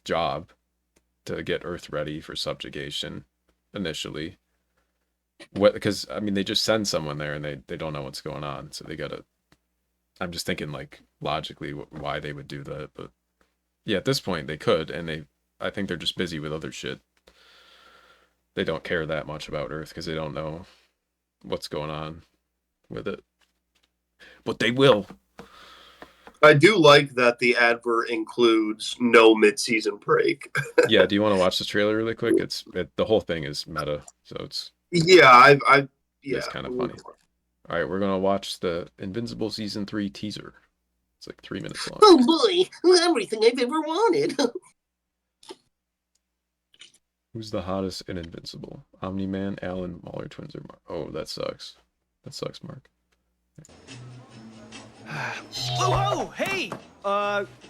job to get Earth ready for subjugation initially. Because I mean, they just send someone there and they don't know what's going on, so they gotta. I'm just thinking like logically why they would do that, but yeah, at this point they could, and I think they're just busy with other shit. They don't care that much about Earth because they don't know what's going on with it, but they will. I do like that the advert includes no mid-season break. Yeah, do you want to watch this trailer really quick? The whole thing is meta, so it's Yeah, it's kind of funny. All right, we're gonna watch the Invincible season 3 teaser. It's like 3 minutes long. Oh boy, everything I've ever wanted. Who's the hottest in Invincible? Omni-Man, Alan, Waller twins, or Mark? Oh, that sucks. That sucks, Mark. Oh, hey!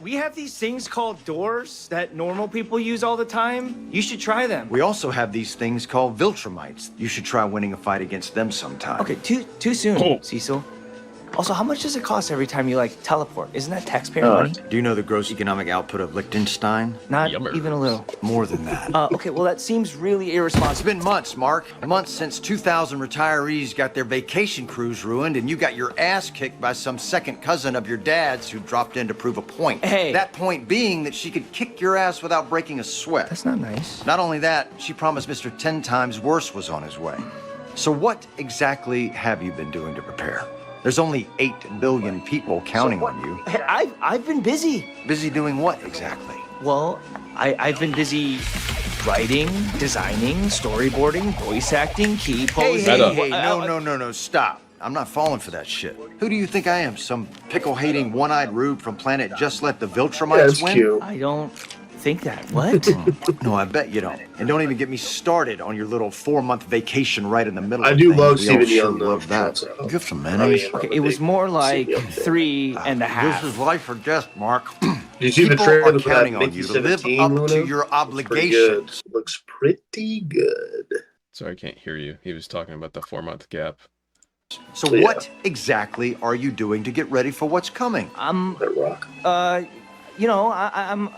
We have these things called doors that normal people use all the time. You should try them. We also have these things called Viltrumites. You should try winning a fight against them sometime. Okay, too soon, Cecil. Also, how much does it cost every time you, like, teleport? Isn't that taxpayer money? Do you know the gross economic output of Liechtenstein? Not Yummers. even a little. More than that. Okay, well, that seems really It's irresponsible. been months, Mark. Months since 2,000 retirees got their vacation cruise ruined, and you got your ass kicked by some second cousin of your dad's who dropped in to prove a point. Hey. That point being that she could kick your ass without breaking a sweat. That's not nice. Not only that, she promised Mr. 10 times worse was on his way. So what exactly have you been doing to prepare? There's only 8 billion people counting on you. Hey, I've been busy. Busy doing what exactly? Well, I've been busy writing, designing, storyboarding, voice acting, key Hey, posing. hey, Meta. hey, no, stop. I'm not falling for that shit. Who do you think I am? Some pickle-hating, one-eyed rube from planet Just Let the Viltrumites That's Win? cute. I don't think that. What? No, I bet you don't. And don't even get me started on your little 4-month vacation right in the middle I of do things. love We Steven all sure Yeun, though. love that. Shouts out. Give some I mayonnaise. mean, Okay, it was more like Steven Yeun fan. 3.5. This is life or death, Mark. Did you see the People trailer are for that counting on Mickey you to live 17, up Luna? to your Looks pretty obligations. good. Looks pretty good. Sorry, I can't hear you. He was talking about the 4-month gap. So Yeah. what exactly are you doing to get ready for what's coming? I'm, That rock. I'm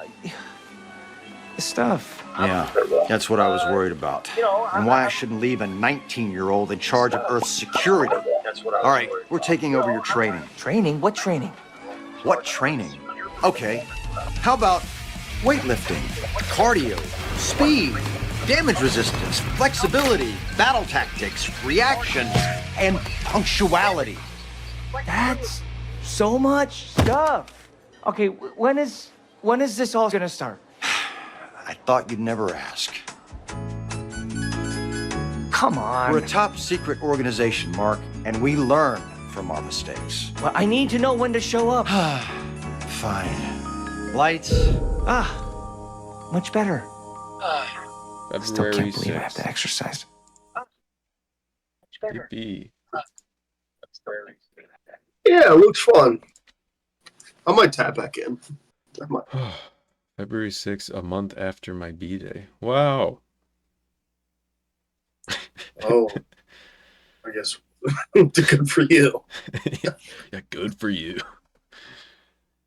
stuff. Yeah, that's what I was worried about. And why I shouldn't leave a 19-year-old in charge of Earth's security. All right, we're taking over your training. Training? What training? What training? Okay, how about weightlifting, cardio, speed, damage resistance, flexibility, battle tactics, reaction, and punctuality? That's so much stuff. Okay, when is this all gonna start? I thought you'd never ask. Come on. We're a top secret organization, Mark, and we learn from our mistakes. Well, I need to know when to show up. Fine. Lights. Much better. Still February can't believe I have 6th. to exercise. PP. Yeah, it looks fun. I might tap back in. I might. February 6th, a month after my B-Day. Wow. Oh, I guess good for you. Yeah, good for you.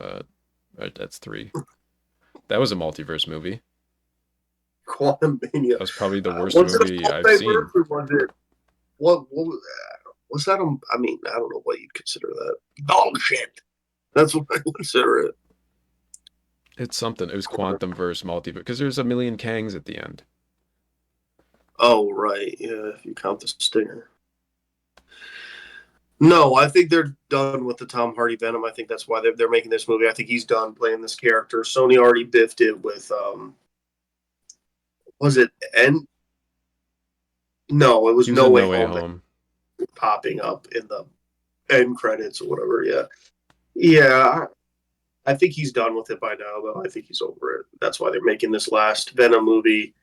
Right, that's 3. That was a multiverse movie. Quantum Mania. That was probably the worst Was it a movie I've multiverse seen. or was it? What was that? I mean, I don't know what you'd consider that. Dog shit. That's what I consider it. It's something. It was quantum verse multiverse because there's a million Kangs at the end. Oh right, yeah. If you count the stinger. No, I think they're done with the Tom Hardy Venom. I think that's why they're making this movie. I think he's done playing this character. Sony already biffed it with was it No, it was He was No in Way No Way Home, Home. popping up in the end credits or whatever. Yeah. I think he's done with it by now, though. I think he's over it. That's why they're making this last Venom movie.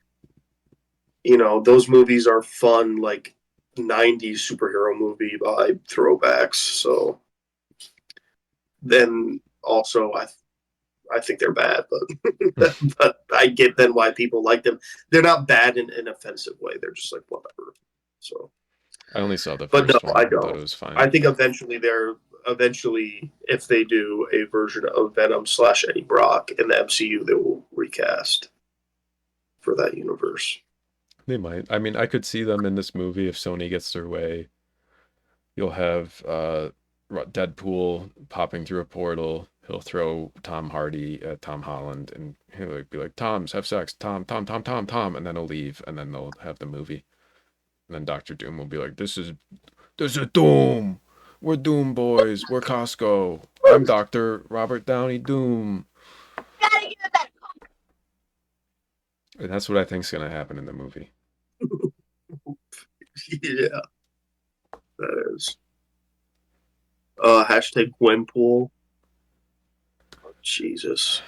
You know, those movies are fun, like 90s superhero movie vibe throwbacks. So then also, I think they're bad, but but I get then why people like them. They're not bad in an offensive way. They're just like whatever. So I only saw the But first no, one. I Thought don't. it was fine. I think eventually, if they do a version of Venom / Eddie Brock in the MCU, they will recast for that universe. They might. I mean, I could see them in this movie if Sony gets their way. You'll have Deadpool popping through a portal. He'll throw Tom Hardy at Tom Holland, and he'll be like, "Toms, have sex, Tom," and then he'll leave, and then they'll have the movie. And then Doctor Doom will be like, "This is Doom. We're Doom boys. We're Costco. I'm Dr. Robert Downey Doom." Gotta give it that. And that's what I think's gonna happen in the movie. Yeah, that is. Hashtag Gwenpool. Oh, Jesus.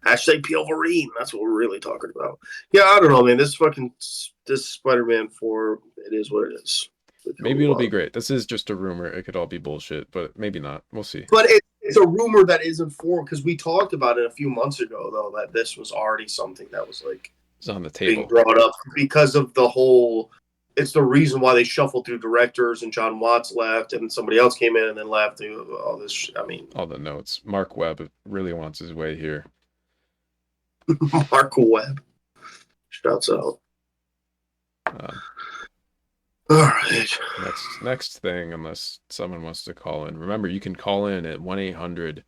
Hashtag Pilverine. That's what we're really talking about. Yeah, I don't know, man. This Spider-Man 4, it is what it is. Maybe it'll be great. This is just a rumor. It could all be bullshit, but maybe not. We'll see. But it's a rumor that isn't formed because we talked about it a few months ago, though, that this was already something that was like It's on the being table. brought up because of the whole. It's the reason why they shuffled through directors and John Watts left and somebody else came in and then left. All this, I mean, All the notes. Mark Webb really wants his way here. Mark Webb. Shouts out. All right. Next thing, unless someone wants to call in. Remember, you can call in at 1-800.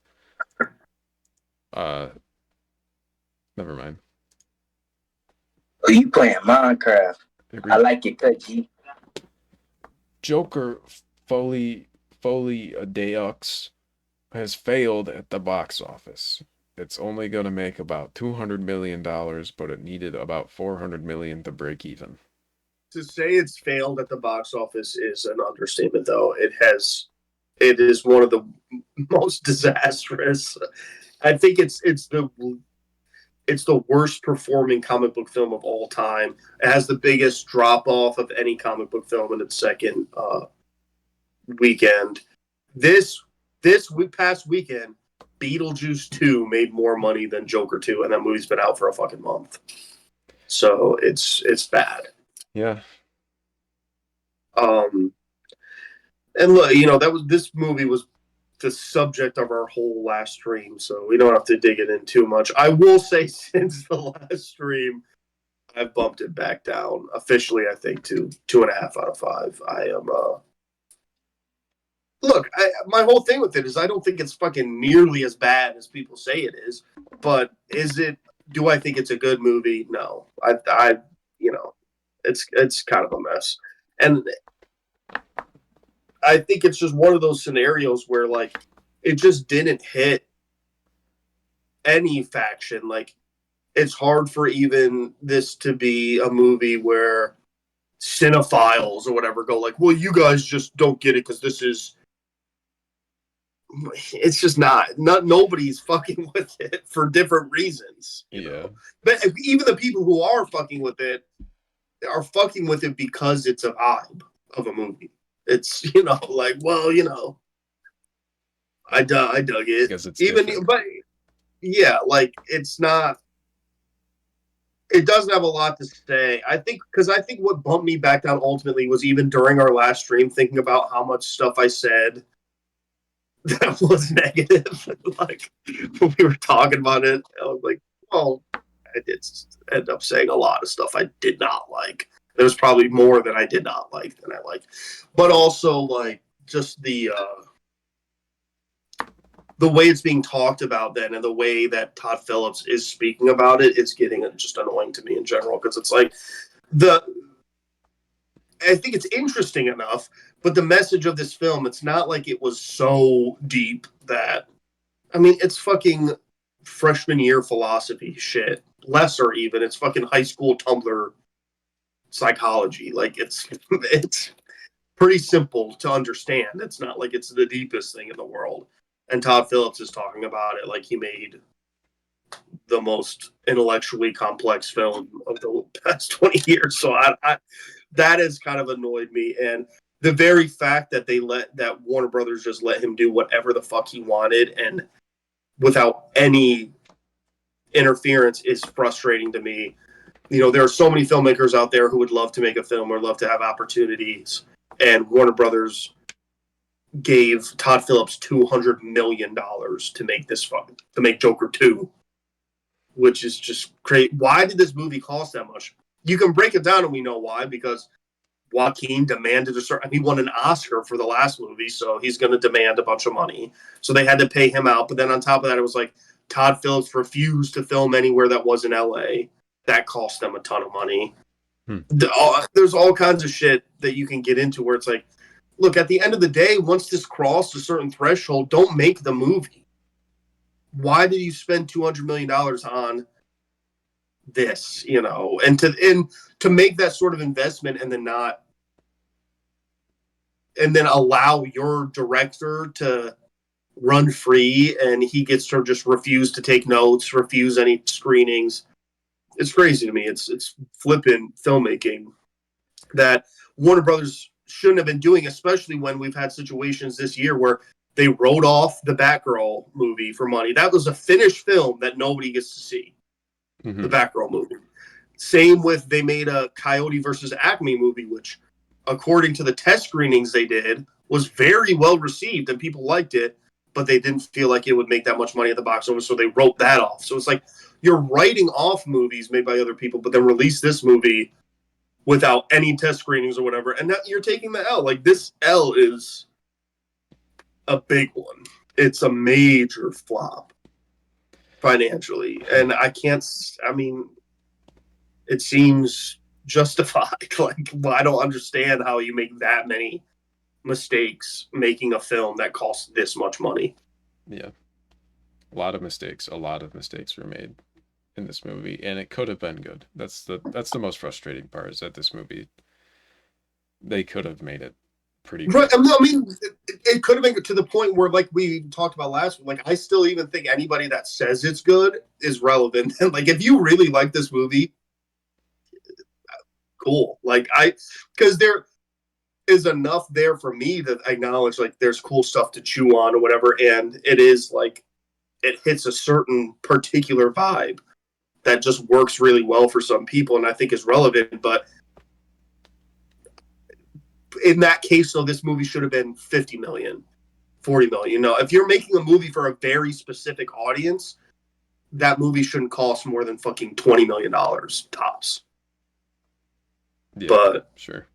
Never mind. Oh, you playing Minecraft? I like it, Cudgy. Joker Folie Deux has failed at the box office. It's only going to make about $200 million, but it needed about $400 million to break even. To say it's failed at the box office is an understatement, though. It is one of the most disastrous. I think it's the worst performing comic book film of all time. It has the biggest drop off of any comic book film in its second weekend. This past weekend, Beetlejuice 2 made more money than Joker 2, and that movie's been out for a fucking month. So it's bad. Yeah. And look, this movie was the subject of our whole last stream, so we don't have to dig it in too much. I will say, since the last stream, I've bumped it back down officially. I think to 2.5 out of 5. I am. Look, my whole thing with it is I don't think it's fucking nearly as bad as people say it is. But is it? Do I think it's a good movie? No. It's kind of a mess, and I think it's just one of those scenarios where, like, it just didn't hit any faction. Like, it's hard for even this to be a movie where cinephiles or whatever go like, well, you guys just don't get it because this is. It's just not. Nobody's fucking with it for different reasons. Yeah. But even the people who are fucking with it are fucking with it because it's a vibe of a movie. It's, like, well, I dug it. Because it's even, different. but yeah, like, it's not. It doesn't have a lot to say. I think what bumped me back down ultimately was even during our last stream, thinking about how much stuff I said that was negative. Like when we were talking about it, I was like, well, I did end up saying a lot of stuff I did not like. There's probably more that I did not like than I like. But also like just the way it's being talked about then and the way that Todd Phillips is speaking about it, it's getting just annoying to me in general because it's like I think it's interesting enough, but the message of this film, it's not like it was so deep that, I mean, it's fucking freshman year philosophy shit. Lesser even. It's fucking high school Tumblr psychology. Like it's pretty simple to understand. It's not like it's the deepest thing in the world. And Todd Phillips is talking about it like he made the most intellectually complex film of the past 20 years. So I that has kind of annoyed me. And the very fact that that Warner Brothers just let him do whatever the fuck he wanted and without any interference is frustrating to me. You know, there are so many filmmakers out there who would love to make a film or love to have opportunities. And Warner Brothers gave Todd Phillips $200 million to make to make Joker 2, which is just crazy. Why did this movie cost that much? You can break it down and we know why, because Joaquin demanded he won an Oscar for the last movie, so he's going to demand a bunch of money. So they had to pay him out. But then on top of that, it was like Todd Phillips refused to film anywhere that wasn't LA. That cost them a ton of money. There's all kinds of shit that you can get into where it's like, look, at the end of the day, once this crossed a certain threshold, don't make the movie. Why did you spend $200 million on this, you know? And to make that sort of investment and then allow your director to run free and he gets to just refuse to take notes, refuse any screenings. It's crazy to me. It's flippant filmmaking that Warner Brothers shouldn't have been doing, especially when we've had situations this year where they wrote off the Batgirl movie for money. That was a finished film that nobody gets to see. Mm-hmm. The Batgirl movie. Same with they made a Coyote versus Acme movie, which, according to the test screenings they did, was very well received and people liked it, but they didn't feel like it would make that much money at the box office, so they wrote that off. So it's like you're writing off movies made by other people, but then release this movie without any test screenings or whatever, and now you're taking the L. Like, this L is a big one. It's a major flop financially, and it seems justified. Like, I don't understand how you make that many mistakes making a film that costs this much money. Yeah. A lot of mistakes were made in this movie, and it could have been good. That's the most frustrating part, is that this movie, they could have made it pretty good. Right. I mean, it could have been to the point where, like we talked about last week, like I still even think anybody that says it's good is relevant. And like, if you really like this movie, cool. Like because there is enough there for me to acknowledge like there's cool stuff to chew on or whatever, and it is like it hits a certain particular vibe that just works really well for some people and I think is relevant. But in that case, though, this movie should have been 50 million, 40 million. You know, if you're making a movie for a very specific audience, that movie shouldn't cost more than fucking $20 million tops. Yeah, but sure,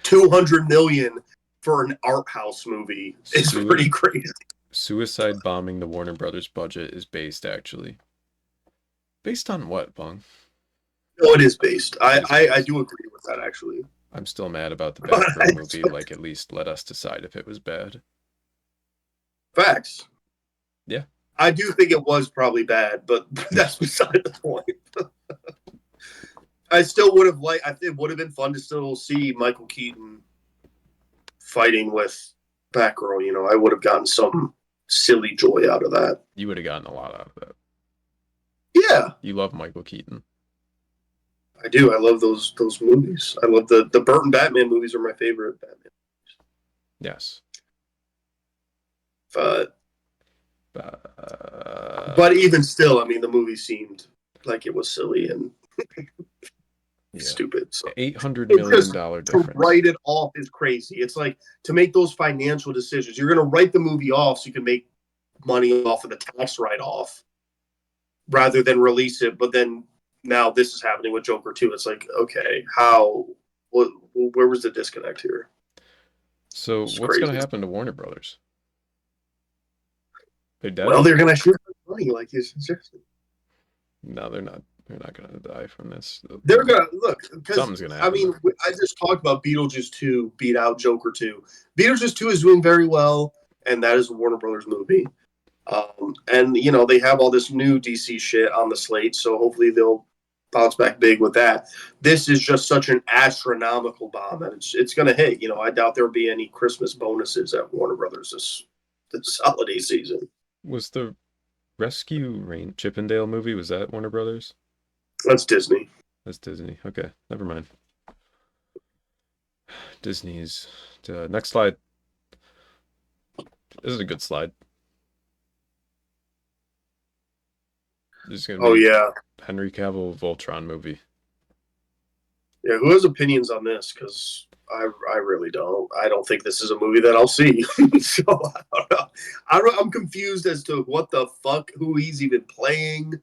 200 million for an art house movie is pretty crazy. Suicide bombing the Warner Brothers budget is based on what, Bong? No, it is based. I do agree with that, actually. I'm still mad about the Batgirl movie. Like, at least let us decide if it was bad. Facts. Yeah. I do think it was probably bad, but that's beside the point. I still would have liked. I think it would have been fun to still see Michael Keaton fighting with Batgirl. You know, I would have gotten some silly joy out of that. You would have gotten a lot out of that. Yeah. You love Michael Keaton. I do. I love those movies. I love the Burton Batman movies are my favorite Batman movies. Yes. But even still, I mean, the movie seemed like it was silly and stupid. So $800 it's million just difference. to write it off is crazy. It's like to make those financial decisions. You're going to write the movie off so you can make money off of the tax write-off rather than release it. But then now this is happening with Joker 2. It's like, okay, where was the disconnect here? So It's what's going to crazy. happen to Warner Brothers? They're dead? Well, they're going to shoot money like you suggested. No, they're not. They're not going to die from this. They're going to look. Something's going to happen. I mean, I just talked about Beetlejuice 2 beat out Joker 2. Beetlejuice 2 is doing very well, and that is a Warner Brothers movie. And, you know, they have all this new DC shit on the slate, so hopefully they'll bounce back big with that. This is just such an astronomical bomb that it's going to hit. You know, I doubt there'll be any Christmas bonuses at Warner Brothers this holiday season. Was the Rescue Rain Chippendale movie, was that Warner Brothers? That's Disney. That's Disney. Okay, never mind. Disney's. Next slide. This is a good slide. This is gonna be yeah. Henry Cavill Voltron movie. Yeah, who has opinions on this? Because I really don't. I don't think this is a movie that I'll see. So I don't know. I'm confused as to what the fuck, who he's even playing.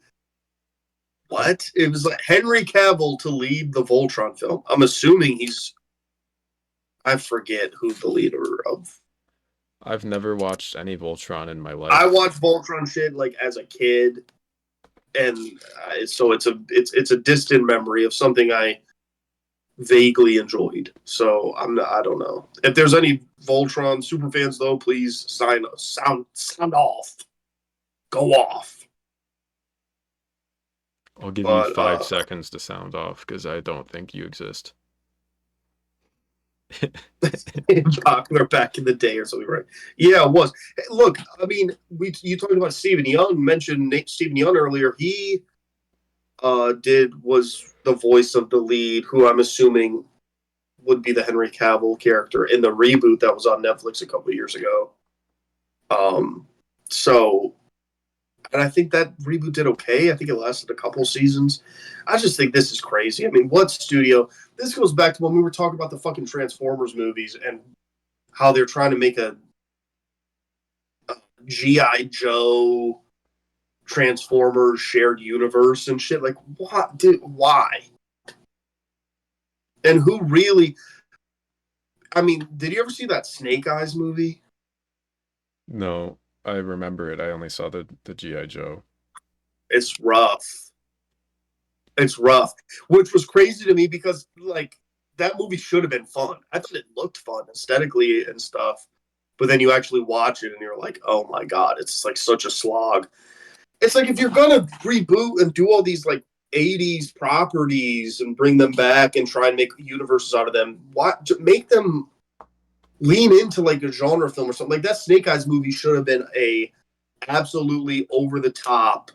What? It was like Henry Cavill to lead the Voltron film. I'm assuming I forget who the leader of. I've never watched any Voltron in my life. I watched Voltron shit like as a kid, and so it's a distant memory of something I vaguely enjoyed. So I don't know if there's any Voltron super fans though. Please sound off, go off. I'll give you 5 seconds to sound off because I don't think you exist. Popular back in the day or something, right? Yeah, it was. Hey, look, I mean, you talked about Stephen Young. Mentioned Stephen Young earlier. He was the voice of the lead, who I'm assuming would be the Henry Cavill character in the reboot that was on Netflix a couple of years ago. And I think that reboot did okay. I think it lasted a couple seasons. I just think this is crazy. I mean, what studio? This goes back to when we were talking about the fucking Transformers movies and how they're trying to make a G.I. Joe Transformers shared universe and shit. Like, what? Why? And who really... I mean, did you ever see that Snake Eyes movie? No, I remember it. I only saw the G.I. Joe. It's rough. It's rough. Which was crazy to me because, like, that movie should have been fun. I thought it looked fun aesthetically and stuff. But then you actually watch it and you're like, oh my God, it's like such a slog. It's like if you're going to reboot and do all these, like, 80s properties and bring them back and try and make universes out of them, make them lean into like a genre film or something. Like that Snake Eyes movie should have been a absolutely over the top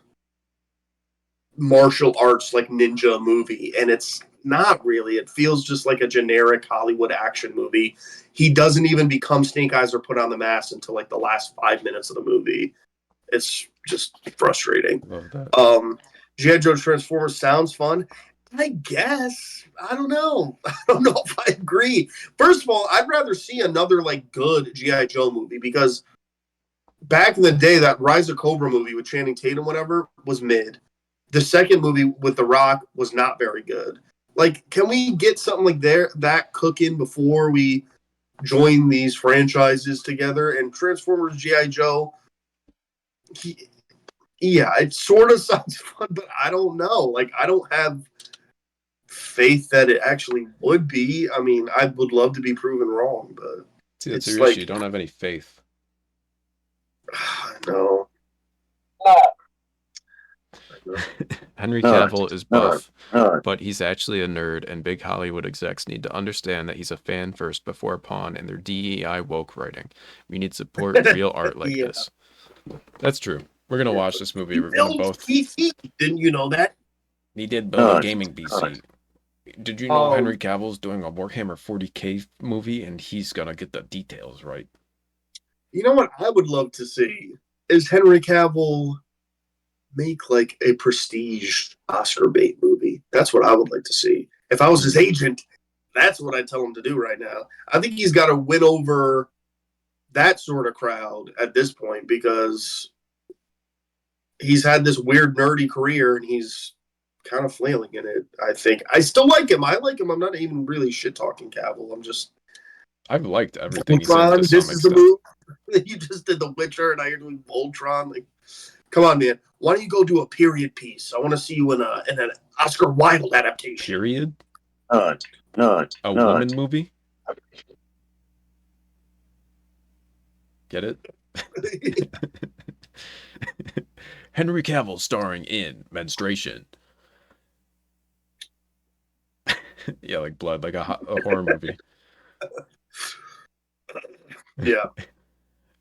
martial arts like ninja movie, and it's not really. It feels just like a generic Hollywood action movie. He doesn't even become Snake Eyes or put on the mask until like the last 5 minutes of the movie. It's just frustrating. Love that. G.I. Joe Transformers sounds fun. I guess. I don't know. I don't know if I agree. First of all, I'd rather see another like good G.I. Joe movie because back in the day, that Rise of Cobra movie with Channing Tatum, whatever, was mid. The second movie with The Rock was not very good. Like, can we get something like that cooking before we join these franchises together? And Transformers G.I. Joe, yeah, it sort of sounds fun, but I don't know. Like, I don't have faith that it actually would be. I mean, I would love to be proven wrong, but see, that's it's your like, issue. You don't have any faith. No. Henry Cavill is buff, but he's actually a nerd, and big Hollywood execs need to understand that he's a fan first before a pawn in their DEI woke writing. We need support real art like this. That's true. We're going to watch this movie. We're going to both... PC. Didn't you know that? He did build a gaming PC. Did you know Henry Cavill's doing a Warhammer 40k movie, and he's going to get the details right? You know what I would love to see is Henry Cavill make like a prestige Oscar bait movie. That's what I would like to see. If I was his agent, that's what I'd tell him to do right now. I think he's got to win over that sort of crowd at this point because he's had this weird nerdy career and he's kind of flailing in it. I think I still like him. I like him. I'm not even really shit talking Cavill. I've liked everything he's in Voltron, to some this is the extent. move. You just did The Witcher, and now you're doing Voltron. Like, come on, man. Why don't you go do a period piece? I want to see you in an Oscar Wilde adaptation. Period? Not. A woman movie? Get it? Henry Cavill starring in Menstruation. Yeah, like blood, like a horror movie. Yeah.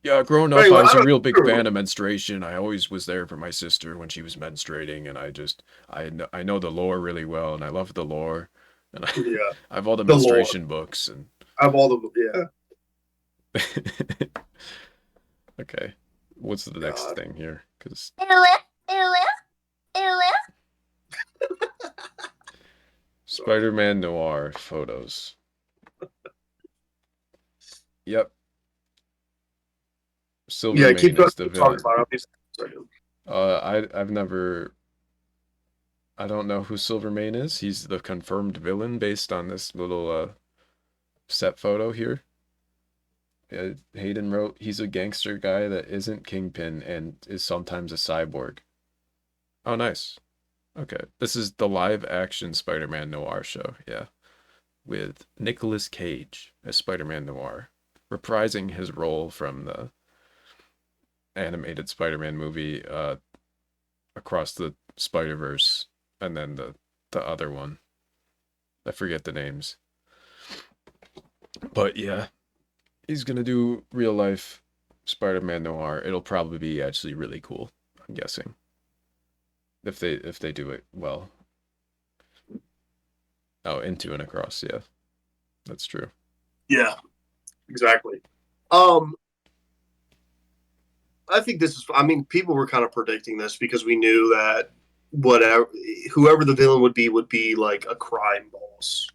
Yeah, growing up, Anyway, I was I a don't- real big fan of Menstruation. I always was there for my sister when she was menstruating, and I know the lore really well, and I love the lore, and Yeah. I have all the The lore. menstruation books, and I have all the okay, what's the next thing here? Because Spider-Man Noir photos. Yep. Silvermane keep is the talking villain. about it. I've never. I don't know who Silvermane is. He's the confirmed villain based on this little set photo here. Hayden wrote, he's a gangster guy that isn't Kingpin and is sometimes a cyborg. Oh, nice. Okay, this is the live-action Spider-Man Noir show, yeah. With Nicolas Cage as Spider-Man Noir, reprising his role from the animated Spider-Man movie Across the Spider-Verse, and then the other one. I forget the names. But yeah, he's gonna do real life Spider-Man Noir. It'll probably be actually really cool, I'm guessing. If they do it well. Oh, Into and Across, yeah. That's true. Yeah, exactly. I think this is. I mean, people were kind of predicting this because we knew that whoever the villain would be like a crime boss.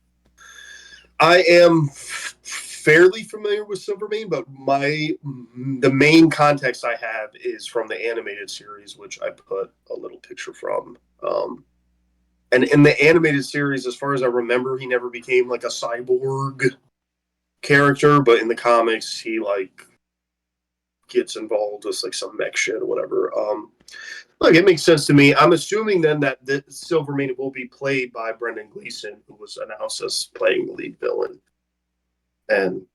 I am fairly familiar with Silvermane, but the main context I have is from the animated series, which I put a little picture from. And in the animated series, as far as I remember, he never became like a cyborg character, but in the comics, he like gets involved with like some mech shit or whatever. Look, it makes sense to me. I'm assuming then that the Silvermane will be played by Brendan Gleeson, who was announced as playing the lead villain. And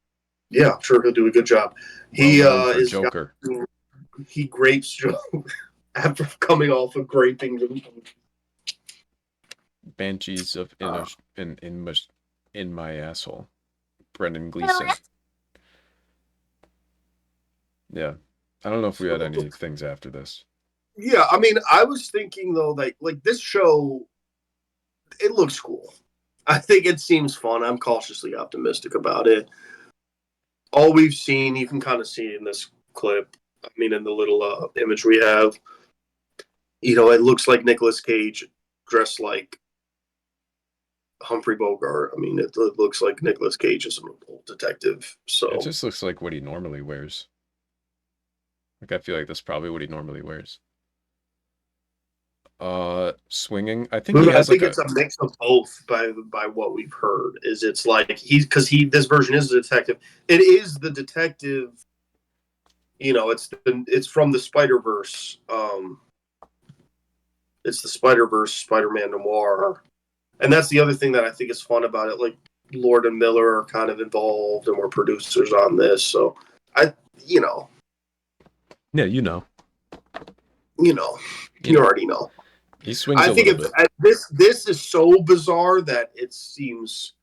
yeah, I'm sure he'll do a good job. He is Joker. He grapes Joe after coming off of graping the Banshees of in my asshole. Brendan Gleeson. Yeah. I don't know if we had any things after this. Yeah, I mean, I was thinking though, like this show, it looks cool. I think it seems fun. I'm cautiously optimistic about it. All we've seen, you can kind of see in this clip. I mean, in the little image we have, it looks like Nicolas Cage dressed like Humphrey Bogart. I mean, it looks like Nicolas Cage is an old detective. So it just looks like what he normally wears. Like, I feel like that's probably what he normally wears. Swinging. I think he has it's a mix of both by what we've heard. It's like this version is a detective. It is the detective. It's from the Spider-Verse. It's the Spider-Verse Spider-Man Noir, and that's the other thing that I think is fun about it. Like Lord and Miller are kind of involved, and we're producers on this, so Yeah, you already know. He swings I a think little bit. this is so bizarre that it seems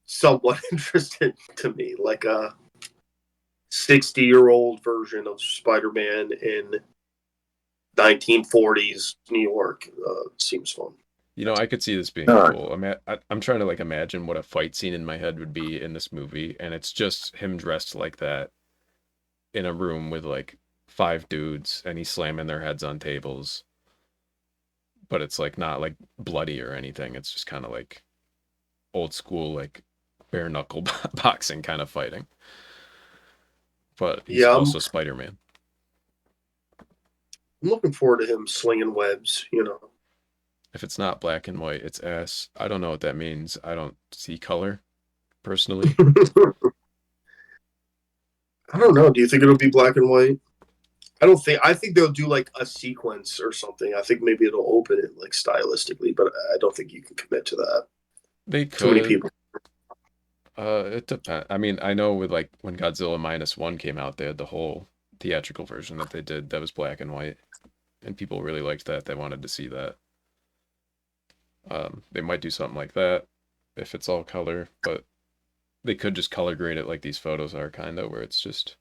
somewhat interesting to me, like a 60-year-old version of Spider-Man in 1940s New York. Seems fun. I could see this being cool. I'm trying to like imagine what a fight scene in my head would be in this movie, and it's just him dressed like that in a room with like 5 dudes, and he's slamming their heads on tables. But it's like not like bloody or anything. It's just kind of like old school, like, bare knuckle boxing kind of fighting. But he's also Spider-Man. I'm looking forward to him slinging webs, you know. If it's not black and white, it's ass. I don't know what that means. I don't see color, personally. I don't know. Do you think it'll be black and white? I think they'll do like a sequence or something. I think maybe it'll open it like stylistically, but I don't think you can commit to that. They could. Too many people. It depends. I mean, I know with like when Godzilla -1 came out, they had the whole theatrical version that they did that was black and white, and people really liked that. They wanted to see that. They might do something like that if it's all color, but they could just color grade it like these photos are, kind of, where it's just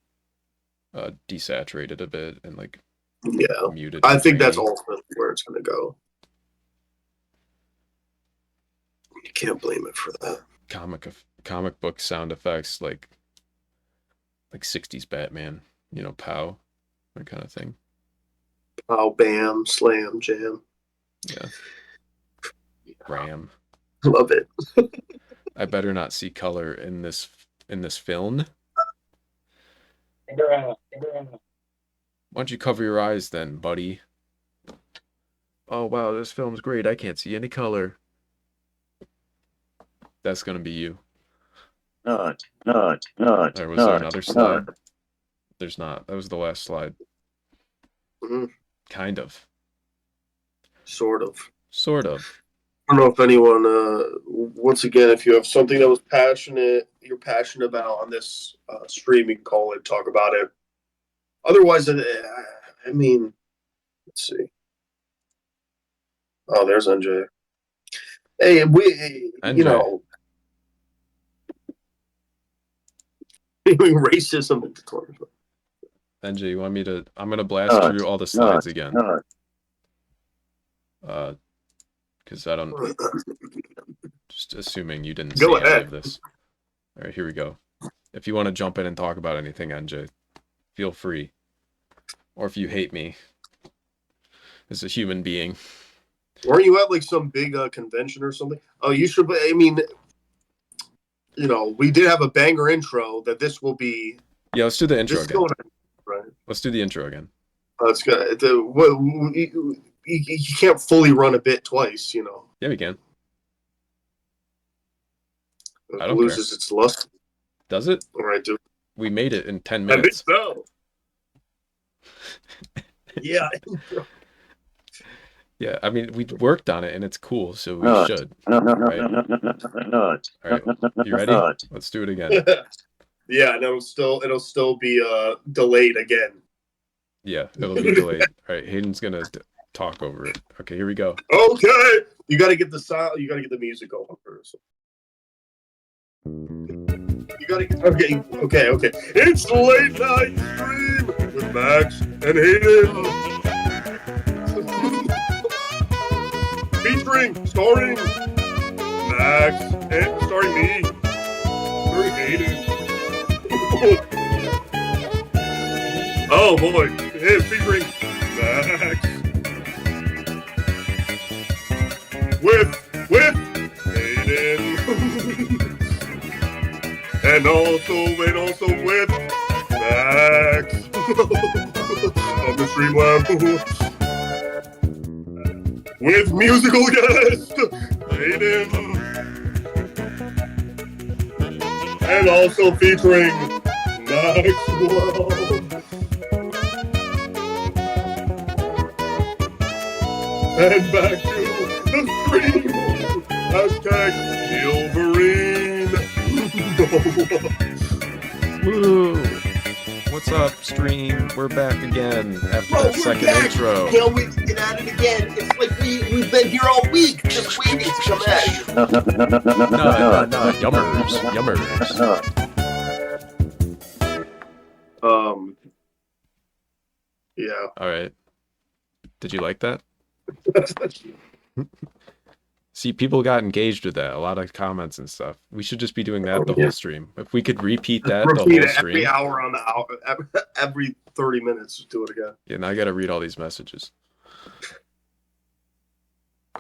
desaturated a bit and like muted. I think that's ultimately where it's going to go. You can't blame it for that. Comic book sound effects, like 60s Batman, you know, pow, that kind of thing. Pow, bam, slam, jam. Yeah. Ram. Love it. I better not see color in this film. Why don't you cover your eyes then, buddy? Oh wow, this film's great. I can't see any color. That's gonna be you. Not. Was there another slide? There's not. That was the last slide. Mm-hmm. Kind of. Sort of. I don't know if anyone, once again, if you have something that was you're passionate about on this stream, you can call it, talk about it. Otherwise, I mean, let's see. Oh, there's NJ. Hey, NJ. You know, racism into Twitter. NJ, you want me to? I'm gonna blast through all the slides again. Because I don't. Just assuming you didn't see any of this. All right, here we go. If you want to jump in and talk about anything, NJ, feel free. Or if you hate me as a human being. Weren't you at like some big convention or something? Oh, you should. I mean, you know, we did have a banger intro that this will be. Yeah, let's do the intro again. Right. Let's do the intro again. That's good. You can't fully run a bit twice, you know. Yeah, we can. It I don't loses care. its lust. Does it? All right, dude. We made it in 10 I minutes. think so. Yeah. Yeah, I mean, we worked on it and it's cool, so we should. No. All right, you ready? Let's do it again. Yeah, and it'll still be delayed again. Yeah, it'll be delayed. All right, Hayden's gonna talk over it. Okay, here we go. Okay, you got to get the sound. You got to get the music going first. You got to get okay. It's the late night stream with Max and Hayden, starring Max and starring me, starring Hayden. Oh boy, featuring Max with Hayden, and also with Max on the Streamlab with musical guest Hayden, and also featuring Maxwell. And back to the stream. Hashtag Wolverine. Woo! What's up, stream? We're back again after that second intro. Can't wait to get at it again. It's like we've been here all week, just waiting to come at you. No. Yummers. Yeah. All right. Did you like that? See, people got engaged with that. A lot of comments and stuff. We should just be doing that the whole stream. If we could repeat that the whole stream. Every hour on the hour, every 30 minutes, do it again. Yeah, now I got to read all these messages.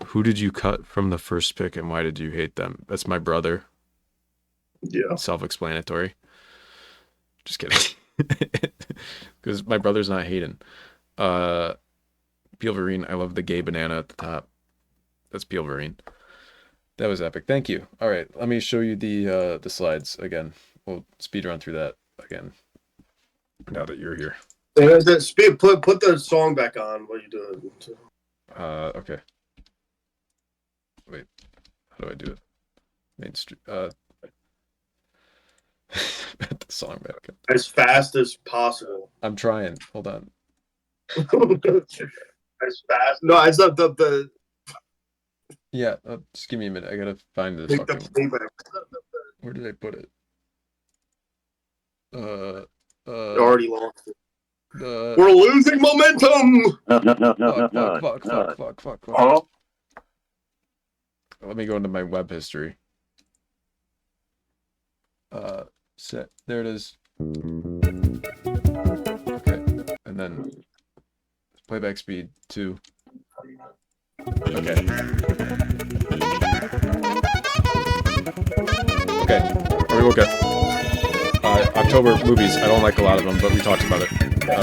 Who did you cut from the first pick and why did you hate them? That's my brother. Yeah. Self-explanatory. Just kidding. Because my brother's not Hayden. Peelverine, I love the gay banana at the top. That's Peelverine. That was epic. Thank you. All right, let me show you the slides again. We'll speed run through that again. Now that you're here. Put the song back on while you do it. Okay. Wait, how do I do it? Main Street. Put the song back on. As fast as possible. I'm trying. Hold on. As fast. No, it's not the. Yeah, just give me a minute. I gotta find this. Take the playback. Where did I put it? Already lost it. We're losing momentum. Fuck. Hello? Let me go into my web history. Set. There it is. Okay, and then playback speed 2. Okay. Are we okay? October movies. I don't like a lot of them, but we talked about it.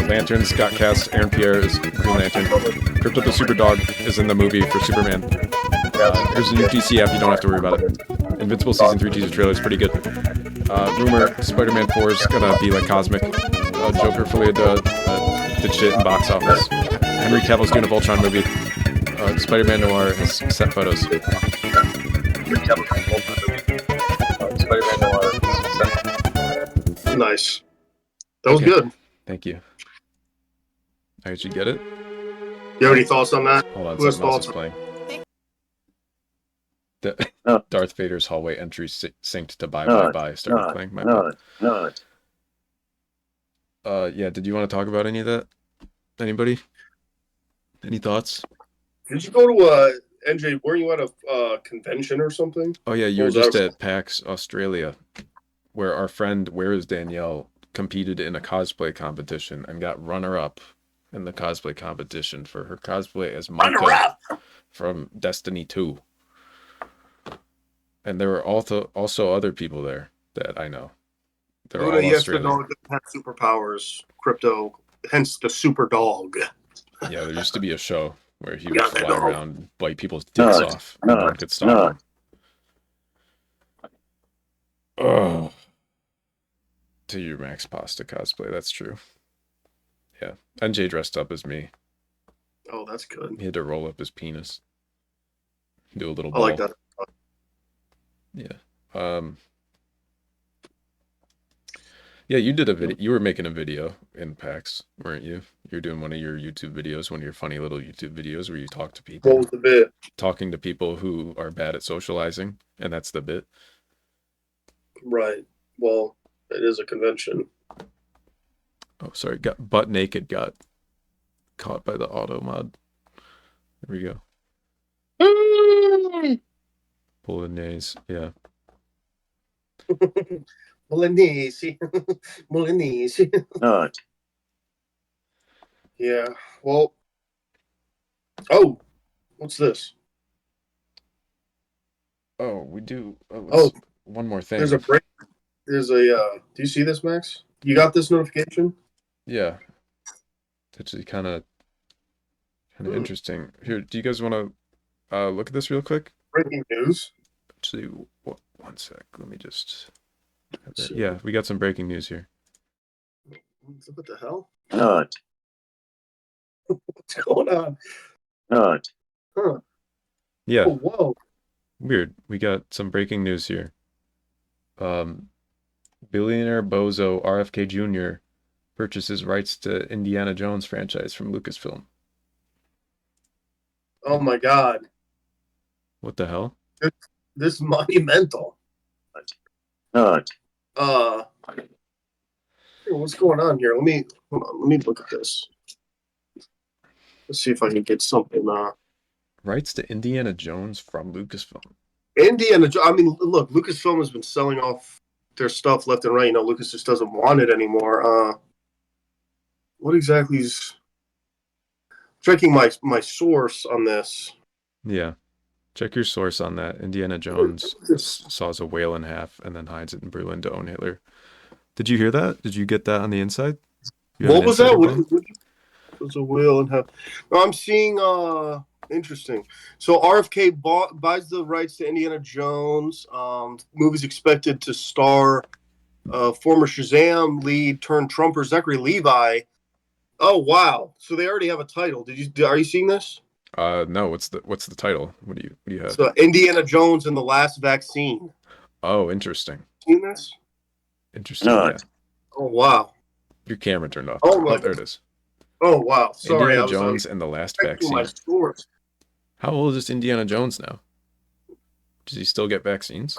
Lanterns got cast. Aaron Pierre is Green Lantern. Crypto the Super Dog is in the movie for Superman. There's a new DC app. You don't have to worry about it. Invincible Season 3 teaser trailer is pretty good. Rumor Spider-Man 4 is gonna be like Cosmic. Joker fully did shit in box office. Henry Cavill's doing a Voltron movie. Spider-Man Noir has set photos. Nice. That was Okay. good. Thank you. I actually get it. You have any thoughts on that? Hold on, Who has something else is thoughts? playing. Darth Vader's hallway entry synced to Bye Bye Bye started playing. My bad. Yeah, did you want to talk about any of that? Anybody? Any thoughts? Did you go to NJ? Were you at a convention or something? Oh yeah, you What were was just that? at PAX Australia, where our friend Where Is Danielle competed in a cosplay competition and got runner-up in the cosplay competition for her cosplay as Micah from Destiny 2. And there were also other people there that I know. They're all Luna, yes, the Australian. dog that had superpowers. Crypto, hence the super dog. Yeah, there used to be a show where he would Yeah, fly I know. around and bite people's dicks off. And no one could stop him. Oh. To your Max Pasta cosplay, that's true. Yeah. NJ dressed up as me. Oh, that's good. He had to roll up his penis. Do a little I ball. like that. Yeah. Yeah, you did a video. You were making a video in PAX, weren't you? You're doing one of your YouTube videos, one of your funny little YouTube videos where you talk to people. What was the bit? Talking to people who are bad at socializing, and that's the bit. Right. Well, it is a convention. Oh, sorry. Got butt naked. Got caught by the auto mod. There we go. Bolognese. Yeah. Bolognese. Bolognese. Yeah. Well. Oh, what's this? Oh, we do. Oh, one more thing. There's a break. There's a. Do you see this, Max? You got this notification? Yeah. It's actually kind of interesting. Here, do you guys want to look at this real quick? Breaking news. Actually, one sec. Let me just. Yeah, we got some breaking news here. What the hell? Not. What's going on? Not. Huh. Yeah. Oh, whoa. Weird. We got some breaking news here. Billionaire bozo RFK Jr. purchases rights to Indiana Jones franchise from Lucasfilm. Oh my God. What the hell? This is monumental. Not. What's going on here? Hold on. Let me look at this. Let's see if I can get something. Rights to Indiana Jones from Lucasfilm. I mean, look, Lucasfilm has been selling off their stuff left and right. You know, Lucas just doesn't want it anymore. What exactly is checking my source on this? Yeah. Check your source on that. Indiana Jones saws a whale in half and then hides it in Berlin to own Hitler. Did you hear that? Did you get that on the inside? What was that? What was a whale and half? No, I'm seeing. Interesting. So RFK buys the rights to Indiana Jones. Movie's expected to star former Shazam lead turned Trumper Zachary Levi. Oh wow! So they already have a title. Are you seeing this? No. What's the title? What do you have? So Indiana Jones and the Last Vaccine. Oh, interesting. Seen this? Interesting. Yeah. Oh wow! Your camera turned off. Oh, there it is. Oh wow! Sorry, Indiana Jones and the Last Vaccine. How old is Indiana Jones now? Does he still get vaccines?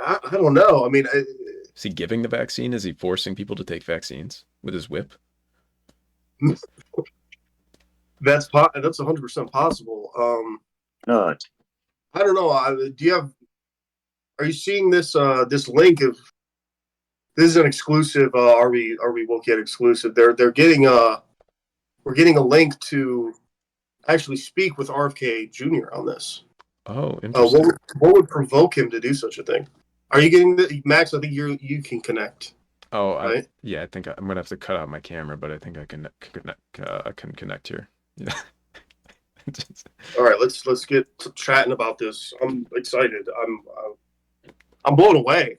I don't know. I mean, is he giving the vaccine? Is he forcing people to take vaccines with his whip? That's 100% possible. I don't know. Are you seeing this this link of? This is an exclusive. Are we woke yet exclusive? They're getting we're getting a link to actually speak with RFK Jr. on this. Oh, interesting. What would provoke him to do such a thing? Are you getting the Max? I think you can connect. Oh, right? I think I'm gonna have to cut out my camera, but I think I can connect here. Yeah. All right, let's get to chatting about this. I'm excited. I'm blown away.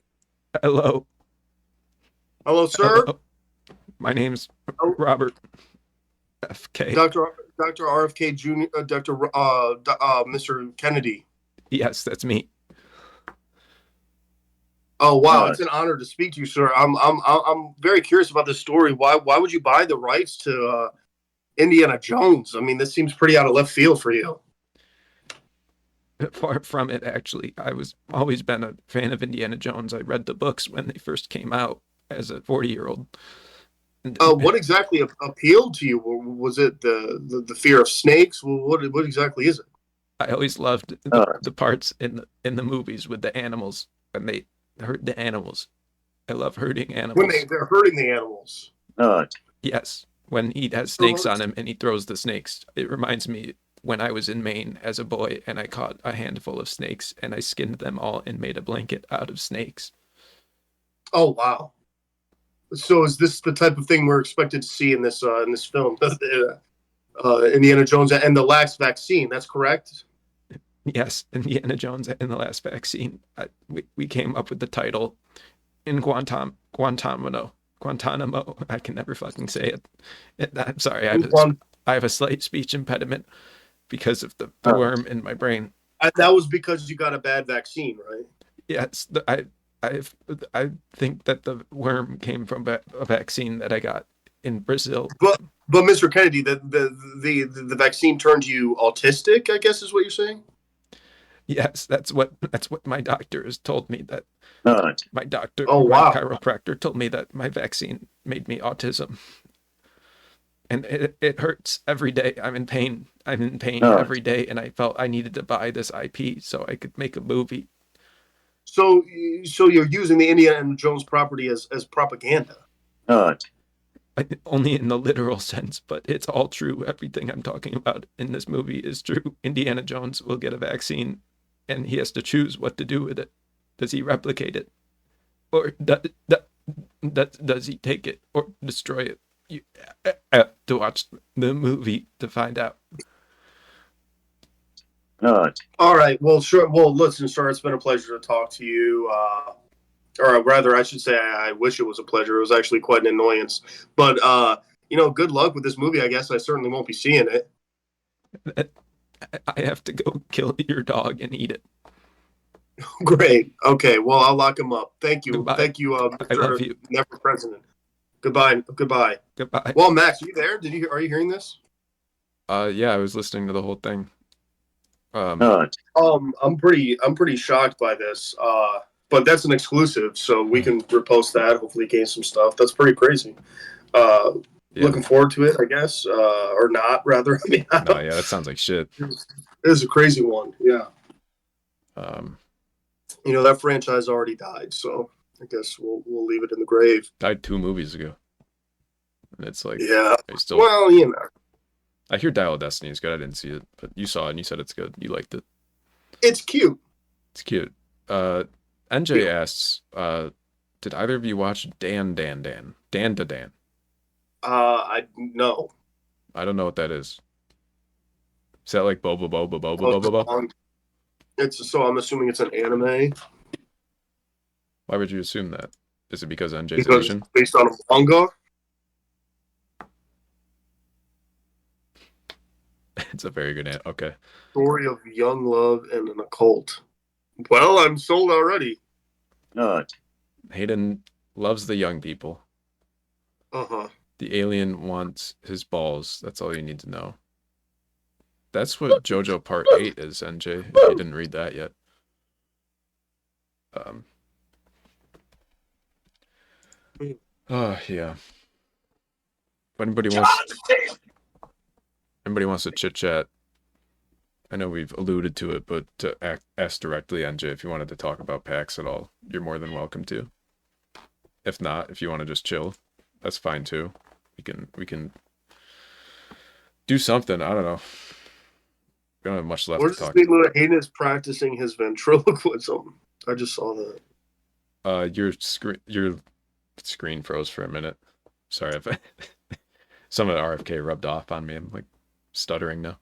Hello, sir. Hello. My name's Robert FK. Dr. RFK Jr. Mr. Kennedy. Yes, that's me. Oh wow, it's an honor to speak to you, sir. I'm very curious about this story. Why would you buy the rights to Indiana Jones? I mean, this seems pretty out of left field for you. Far from it, actually. I was always been a fan of Indiana Jones. I read the books when they first came out as a 40-year-old. What exactly appealed to you? Was it the fear of snakes? What exactly is it? I always loved the parts in the movies with the animals when they hurt the animals. I love hurting animals. When they're hurting the animals. Yes, when he has snakes on him and he throws the snakes. It reminds me when I was in Maine as a boy and I caught a handful of snakes and I skinned them all and made a blanket out of snakes. Oh wow! So is this the type of thing we're expected to see in this film, Indiana Jones and the Last Vaccine? That's correct. Yes, Indiana Jones and the Last Vaccine. We came up with the title in Guantanamo. I can never fucking say it. I'm sorry. I have a slight speech impediment because of the worm in my brain. That was because you got a bad vaccine, right? Yes, I think that the worm came from a vaccine that I got in Brazil. But Mr. Kennedy, the vaccine turned you autistic, I guess is what you're saying? Yes, that's what my doctor has told me. That my doctor, my chiropractor, told me that my vaccine made me autism, and it hurts every day. I'm in pain every day, and I felt I needed to buy this IP so I could make a movie. So you're using the Indiana Jones property as propaganda? Only in the literal sense, but it's all true. Everything I'm talking about in this movie is true. Indiana Jones will get a vaccine, and he has to choose what to do with it. Does he replicate it, or does he take it or destroy it? You have to watch the movie to find out. All right. Well, sure. Well, listen, sir, it's been a pleasure to talk to you. Or rather, I should say, I wish it was a pleasure. It was actually quite an annoyance. But, good luck with this movie. I guess I certainly won't be seeing it. I have to go kill your dog and eat it. Great. Okay. Well, I'll lock him up. Thank you. Goodbye. Thank you, I love you. Never President. Goodbye. Goodbye. Well, Max, are you there? Are you hearing this? Yeah, I was listening to the whole thing. I'm pretty shocked by this. But that's an exclusive, so we can repost that. Hopefully, gain some stuff. That's pretty crazy. Looking forward to it, I guess, or not, rather. I mean, no, yeah, that sounds like shit. It is a crazy one, yeah. That franchise already died, so I guess we'll leave it in the grave. Died 2 movies ago. And it's like, yeah. I hear Dial of Destiny is good. I didn't see it, but you saw it and you said it's good. You liked it. It's cute. It's cute. NJ asks, did either of you watch Dan to Dan? I no. I don't know what that is. Is that like Boba Boba Boba Boba Boba? It's so I'm assuming it's an anime. Why would you assume that? Is it because NJ's Because Asian? it's based on a manga. It's a very good okay. Story of young love and an occult. Well, I'm sold already. Not. Hayden loves the young people. Uh-huh. The alien wants his balls. That's all you need to know. That's what JoJo Part 8 is, NJ, if you didn't read that yet. Oh, yeah. If anybody wants to chit-chat, I know we've alluded to it, but to ask directly, NJ, if you wanted to talk about PAX at all, you're more than welcome to. If not, if you want to just chill, that's fine too. We can do something. I don't know. We don't have much left to talk about. Hayden is practicing his ventriloquism. I just saw that. Your screen froze for a minute. Sorry if some of the RFK rubbed off on me. I'm like stuttering now.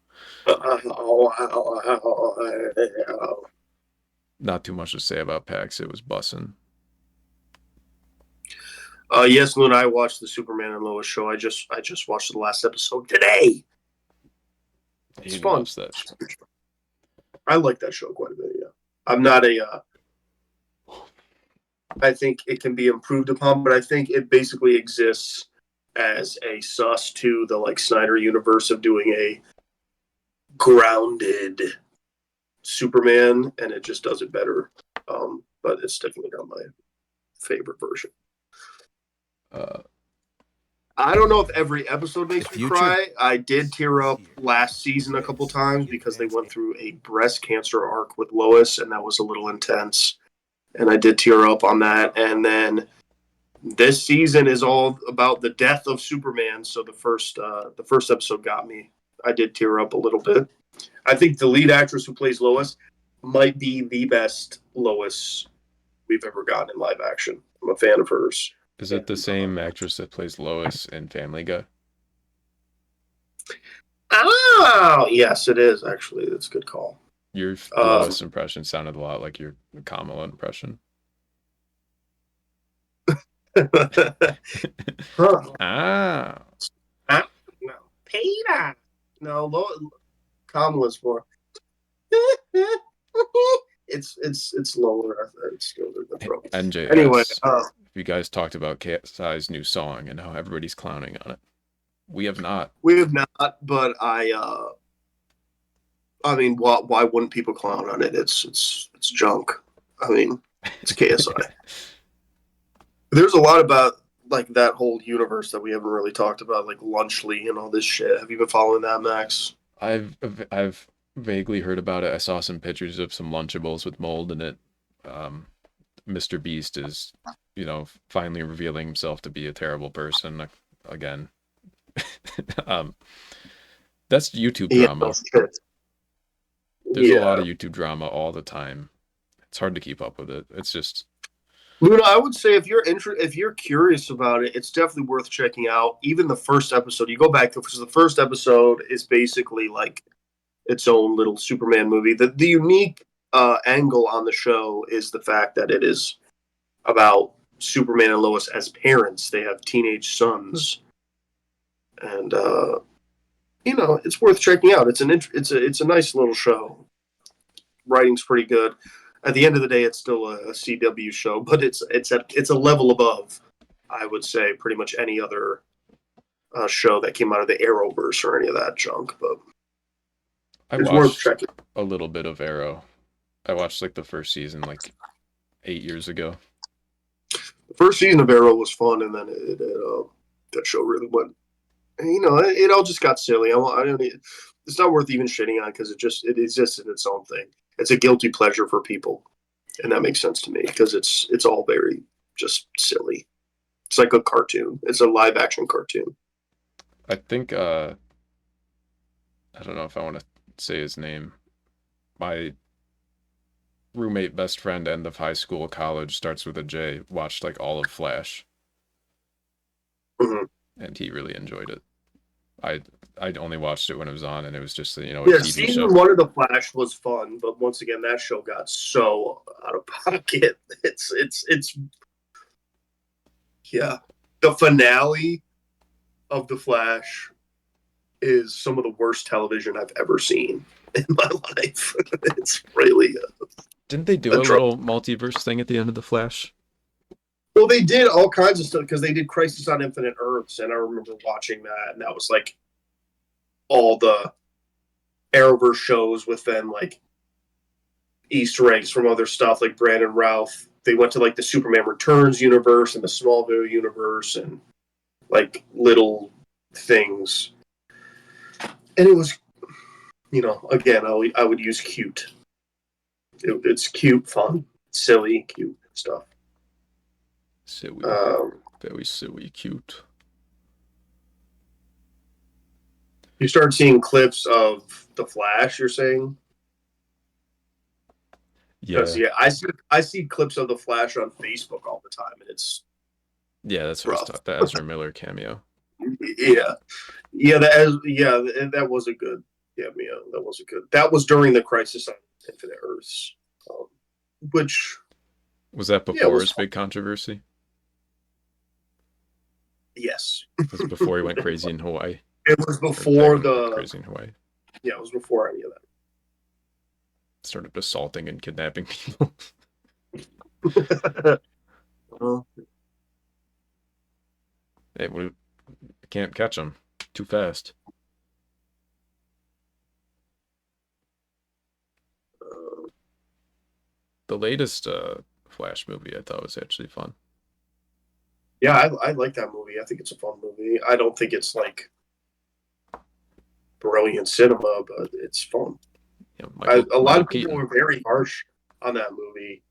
Not too much to say about PAX. It was bussin'. Yes, Lou and I watched the Superman and Lois show. I just watched the last episode today. It's fun. That. I like that show quite a bit. Yeah, I'm not a. I think it can be improved upon, but I think it basically exists as a sus to the like Snyder universe of doing a grounded Superman, and it just does it better. But it's definitely not my favorite version. I don't know if every episode makes me cry. I did tear up last season a couple times because they went through a breast cancer arc with Lois, and that was a little intense. And I did tear up on that. And then this season is all about the death of Superman. So the first episode got me. I did tear up a little bit. I think the lead actress who plays Lois might be the best Lois we've ever gotten in live action. I'm a fan of hers. Is it the same actress that plays Lois in Family Guy? Oh, yes, it is, actually. That's a good call. Your Lois impression sounded a lot like your Kamala impression. Huh. Ah. No. Peter. No, Kamala's more. It's lower. It's still the throat. NJ. Anyway, you guys talked about KSI's new song and how everybody's clowning on it. We have not. We have not, but I mean, why wouldn't people clown on it? It's junk. I mean, it's KSI. There's a lot about like that whole universe that we haven't really talked about, like Lunchley and all this shit. Have you been following that, Max? I've vaguely heard about it. I saw some pictures of some Lunchables with mold in it. Mr. Beast is, finally revealing himself to be a terrible person again. That's YouTube drama. There's a lot of YouTube drama all the time. It's hard to keep up with it. It's just. Luna, I would say if you're curious about it, it's definitely worth checking out. Even the first episode, you go back to because the first episode is basically like its own little Superman movie. The unique angle on the show is the fact that it is about Superman and Lois as parents. They have teenage sons, and it's worth checking out. It's a nice little show. Writing's pretty good. At the end of the day, it's still a CW show, but it's a level above, I would say, pretty much any other show that came out of the Arrowverse or any of that junk. But I watched a little bit of Arrow. I watched like the first season like 8 years ago. The first season of Arrow was fun, and then that show really went. It all just got silly. It's not worth even shitting on because it exists in its own thing. It's a guilty pleasure for people, and that makes sense to me because it's all very just silly. It's like a cartoon. It's a live action cartoon. I think I don't know if I want to say his name. My roommate, best friend, end of high school, college, starts with a J, watched like all of Flash, Mhm. and he really enjoyed it. I only watched it when it was on, and it was just a Yeah, TV season show. 1 of The Flash was fun, but once again, that show got so out of pocket. It's yeah. The finale of The Flash is some of the worst television I've ever seen in my life. It's really Didn't they do a little multiverse thing at the end of The Flash? well, they did all kinds of stuff because they did Crisis on Infinite Earths, and I remember watching that, and that was like all the Arrowverse shows with then like Easter eggs from other stuff like Brandon Routh. They went to like the Superman Returns universe and the Smallville universe and like little things. And it was, again, I would use cute. It's cute, fun, silly, cute stuff. Silly. Very silly, cute. You start seeing clips of The Flash, you're saying? Yeah. Yeah, I see clips of The Flash on Facebook all the time, and it's Yeah, that's what I was talking. The Ezra Miller cameo. yeah, that was a good cameo. That was a good. That was during the Crisis on Infinite Earths, which was that before his big controversy? Yes, it was before he went crazy in Hawaii. It was before crazy in Hawaii. Yeah, it was before any of that. Started assaulting and kidnapping people. Well, hey, we can't catch him too fast. The latest Flash movie I thought was actually fun. Yeah, I like that movie. I think it's a fun movie. I don't think it's like brilliant cinema, but it's fun. Yeah, a lot of people were very harsh on that movie,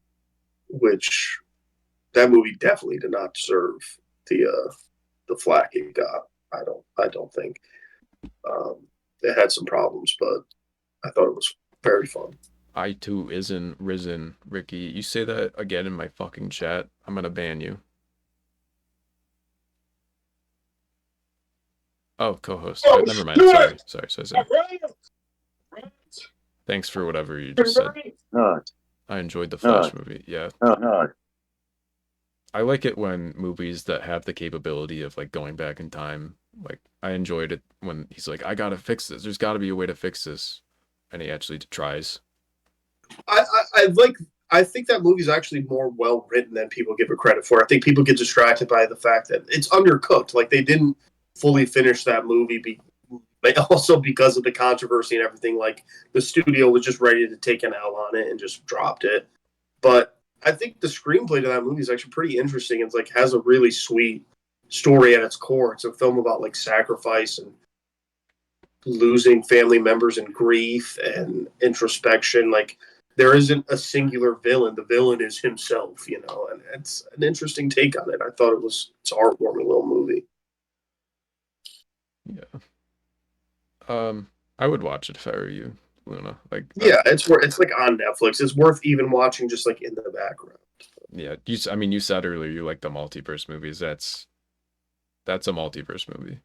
which that movie definitely did not deserve the flack it got. I don't think it had some problems, but I thought it was very fun. I too isn't risen, Ricky. You say that again in my fucking chat, I'm gonna ban you. Oh, co-host. Oh, never mind. Sorry. Thanks for whatever you just said. I enjoyed the Flash movie. Yeah. I like it when movies that have the capability of like going back in time. Like I enjoyed it when he's like, I gotta fix this. There's gotta be a way to fix this, and he actually tries. I think that movie's actually more well written than people give it credit for. I think people get distracted by the fact that it's undercooked. Like they didn't fully finish that movie, also because of the controversy and everything. Like the studio was just ready to take an L on it and just dropped it. But I think the screenplay to that movie is actually pretty interesting. It's like has a really sweet story at its core. It's a film about like sacrifice and losing family members and grief and introspection. Like there isn't a singular villain. The villain is himself, and it's an interesting take on it. I thought it's a heartwarming little movie. Yeah. I would watch it if I were you, Luna. Like yeah, it's like on Netflix. It's worth even watching just like in the background. Yeah, you said earlier you like the multiverse movies. That's a multiverse movie.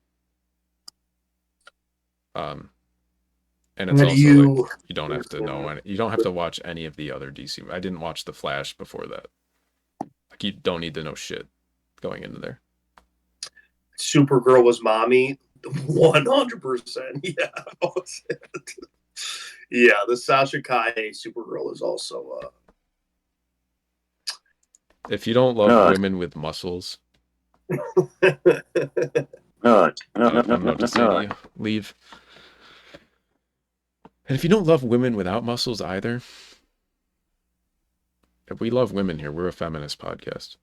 And it's also like you don't have to know any, you don't have to watch any of the other DC. I didn't watch The Flash before that. Like you don't need to know shit going into there. Supergirl was mommy, 100%. Yeah, yeah. The Sasha Calle Supergirl is also. If you don't love women with muscles, I'm not just saying you leave. And if you don't love women without muscles either, if we love women here, we're a feminist podcast.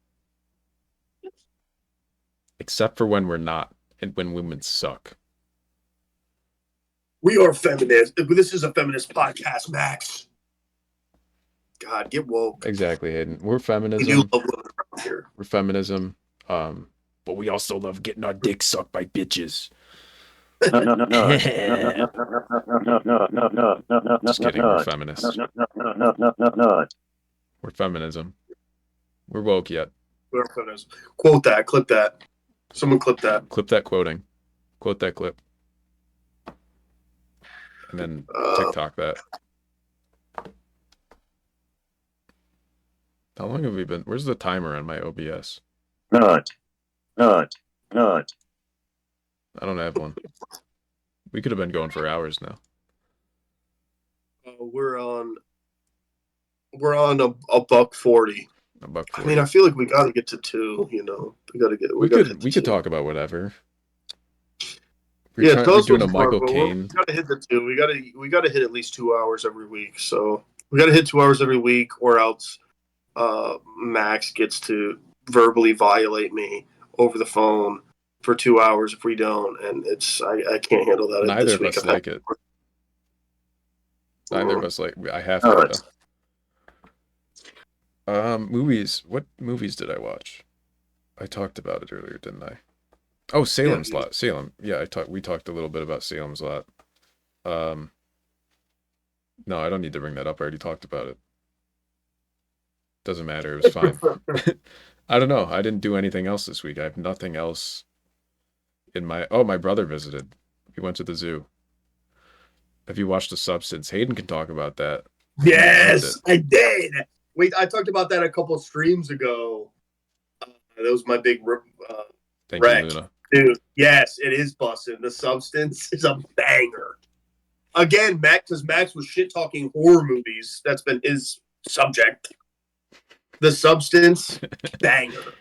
Except for when we're not, and when women suck. We are feminist. This is a feminist podcast, Max. God, get woke. Exactly, Hayden. We're feminism. We do love women around here. We're feminism. But we also love getting our dick sucked by bitches. Just kidding, we're feminists. Not. We're feminism. We're woke yet. Quote that. Clip that. Someone clip that. Clip that quoting. Quote that clip. And then TikTok that. How long have we been? Where's the timer on my OBS? Not. I don't have one. We could have been going for hours now. We're on a buck 40. A buck 40. I mean, I feel like we got to get to 2. You know, We could talk about whatever. We're doing a Michael Caine. We got to hit the 2. We got to hit at least 2 hours every week. So we got to hit 2 hours every week, or else Max gets to verbally violate me over the phone for 2 hours if we don't, and I can't handle that. Neither of us like it. Neither of us like. I have to. Movies. What movies did I watch? I talked about it earlier, didn't I? Oh, Salem's Lot. Salem. Yeah, we talked a little bit about Salem's Lot. No, I don't need to bring that up. I already talked about it. Doesn't matter. It was fine. I don't know. I didn't do anything else this week. I have nothing else in my... Oh, my brother visited. He went to the zoo. Have you watched The Substance? Hayden can talk about that. Yes, I did. Wait, I talked about that a couple of streams ago. That was my big Thank wreck. you, Luna. Dude, yes, it is busting. The Substance is a banger. Again, because Max was shit-talking horror movies. That's been his subject. The Substance, banger.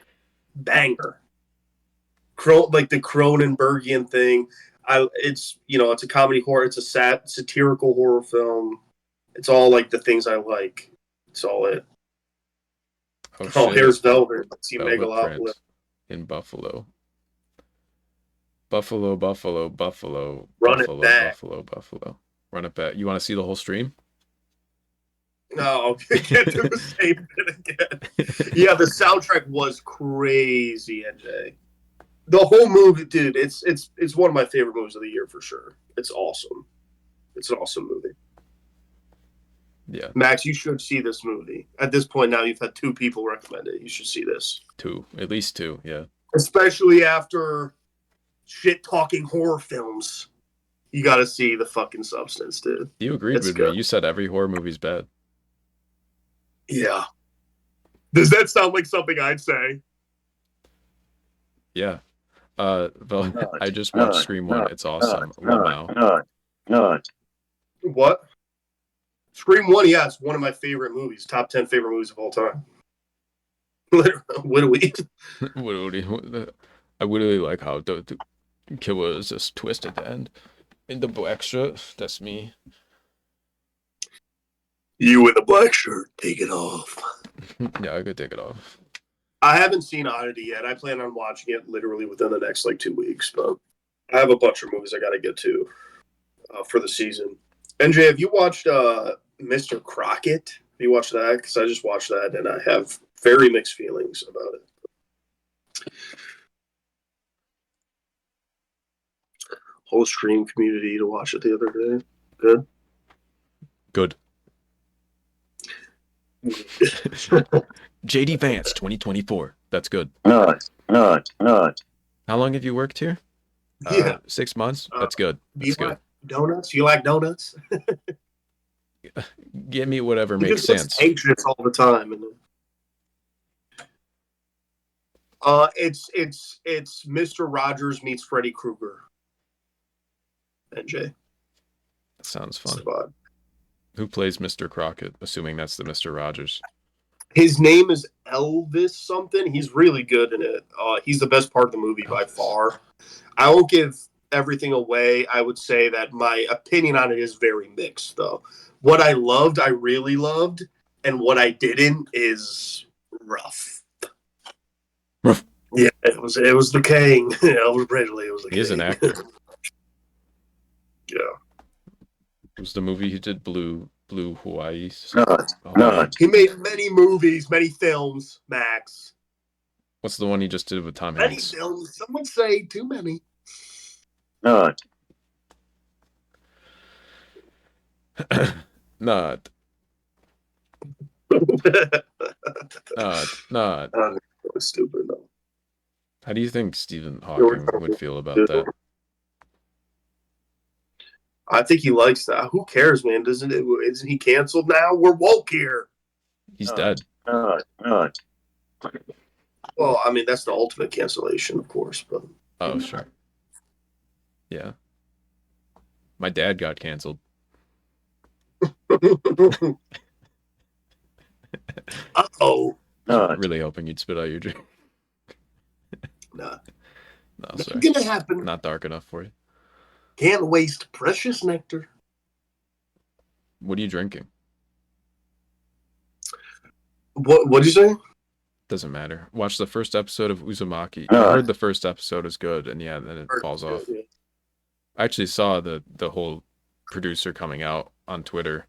Like the Cronenbergian thing. It's a comedy horror. It's a satirical horror film. It's all like the things I like. It's all it. Oh, here's Velvet. Let's see Megalopolis in Buffalo. Buffalo. Run Buffalo, it back. Buffalo. Run it back. You want to see the whole stream? No, can't do the same bit again. Yeah, the soundtrack was crazy, NJ. The whole movie, dude, it's one of my favorite movies of the year for sure. It's awesome. It's an awesome movie. Yeah. Max, you should see this movie. At this point now, you've had 2 people recommend it. You should see this. 2. At least 2, yeah. Especially after shit-talking horror films. You got to see The fucking Substance, dude. You agreed with me. You said every horror movie's bad. Yeah. Does that sound like something I'd say? Yeah. I just watched Scream 1. It's awesome. Wow. What? Scream 1, yeah, it's one of my favorite movies. Top 10 favorite movies of all time. What do we? I really like how the killer is just twisted at the end. In the black shirt, that's me. You in the black shirt, take it off. Yeah, I could take it off. I haven't seen Oddity yet. I plan on watching it literally within the next 2 weeks, but I have a bunch of movies I got to get to for the season. NJ, have you watched Mr. Crockett? Have you watched that? Because I just watched that and I have very mixed feelings about it. Whole stream community to watch it the other day. Good. JD Vance 2024. That's good. Not. How long have you worked here? 6 months? That's good. That's good. Donuts? You like donuts? Give me whatever makes sense. Anxious all the time. It's Mr. Rogers meets Freddy Krueger. NJ. That sounds fun. Spot. Who plays Mr. Crockett? Assuming that's the Mr. Rogers. His name is Elvis something. He's really good in it. He's the best part of the movie by far. I won't give everything away. I would say that my opinion on it is very mixed, though. What I loved, I really loved, and what I didn't is rough. Yeah, it was the king. Elvis Presley. It was the king. He is an actor. Yeah. It was the movie he did, Blue Hawaii. He made many movies, many films, Max. What's the one he just did with Tom Many Hanks? films. Some would say too many. Not. No. That was stupid though. How do you think Stephen Hawking would feel about that? I think he likes that. Who cares, man? Isn't he canceled now? We're woke here. He's dead. Well, I mean, that's the ultimate cancellation, of course. But Oh, sure. Yeah. My dad got canceled. Uh-oh. Really hoping you'd spit out your drink. Nah. No, Not sorry. gonna happen. Not dark enough for you. Can't waste precious nectar. What are you drinking? What'd you say? Doesn't matter. Watch the first episode of Uzumaki. I heard the first episode is good, and yeah, then it falls off. Yeah. I actually saw the whole producer coming out on Twitter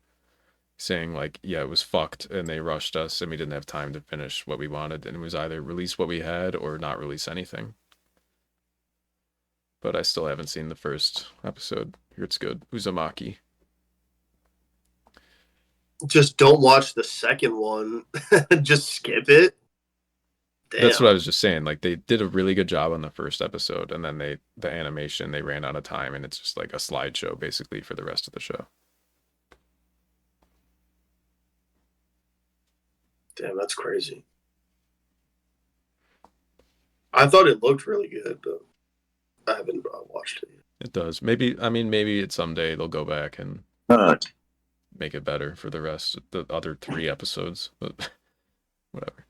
saying like, yeah, it was fucked and they rushed us and we didn't have time to finish what we wanted, and it was either release what we had or not release anything. But I still haven't seen the first episode. Here it's good. Uzumaki. Just don't watch the second one. Just skip it. Damn. That's what I was just saying. Like, they did a really good job on the first episode, and then the animation, they ran out of time, and it's just like a slideshow basically for the rest of the show. Damn, that's crazy. I thought it looked really good, but I haven't watched it yet. It does. Maybe it's someday they'll go back and make it better for the rest of the other 3 episodes, but whatever.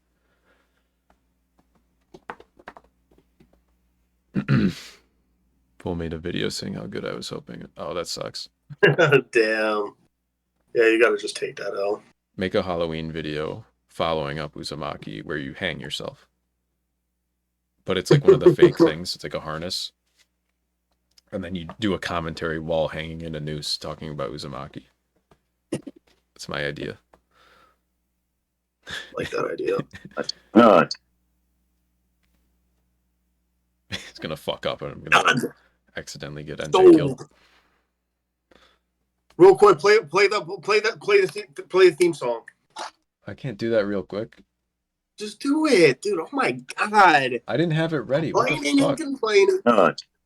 Paul made a video saying how good I was hoping. Oh, that sucks. Damn. Yeah, you gotta just take that out. Make a Halloween video following up Uzumaki where you hang yourself. But it's like one of the fake things. It's like a harness. And then you do a commentary while hanging in a noose talking about Uzumaki. That's my idea. Like that idea. It's gonna fuck up and I'm gonna accidentally get NJ Sold. killed. Real quick, play the theme song. I can't do that real quick. Just do it, dude. Oh my god. I didn't have it ready. What the Complaining and fuck? complaining.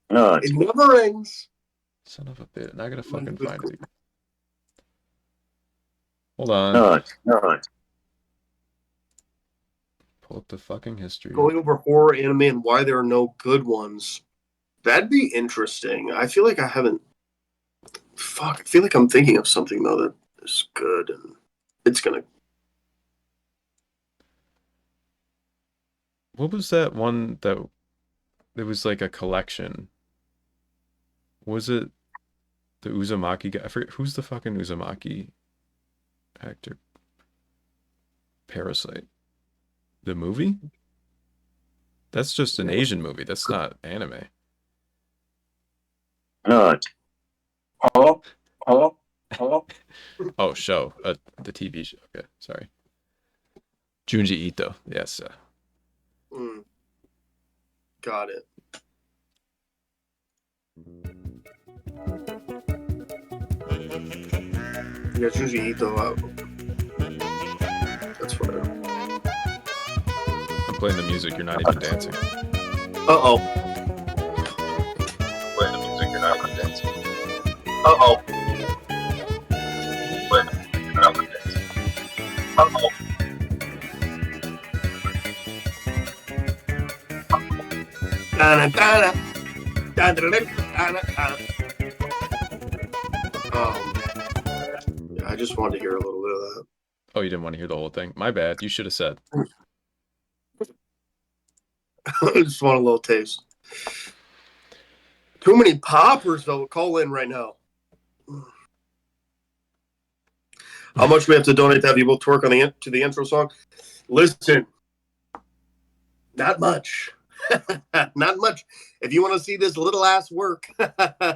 It never ends. Son of a bitch. Now I gotta fucking find it. Hold on. Pull up the fucking history. Going over horror anime and why there are no good ones. That'd be interesting. I feel like I haven't. Fuck. I feel like I'm thinking of something though that is good and it's gonna. What was that one that it was like a collection? Was it the Uzumaki guy? I forget who's the fucking Uzumaki actor. Parasite. The movie? That's just an Asian movie. That's not anime. Hello? Oh, show. The TV show. Okay, sorry. Junji Ito. Yes. Got it. Yeah, Junji Ito. That's fine. I'm playing the music. You're not even dancing. Uh-oh. Playing the music, you're not dancing. Uh-oh. Playing the music, you're not dancing. Uh-oh. Yeah, I just wanted to hear a little bit of that. Oh, you didn't want to hear the whole thing? My bad. You should have said. I just want a little taste. Too many poppers, though. Call in right now. How much we have to donate to have you both twerk on to the intro song? Listen, not much. Not much. If you want to see this little ass work,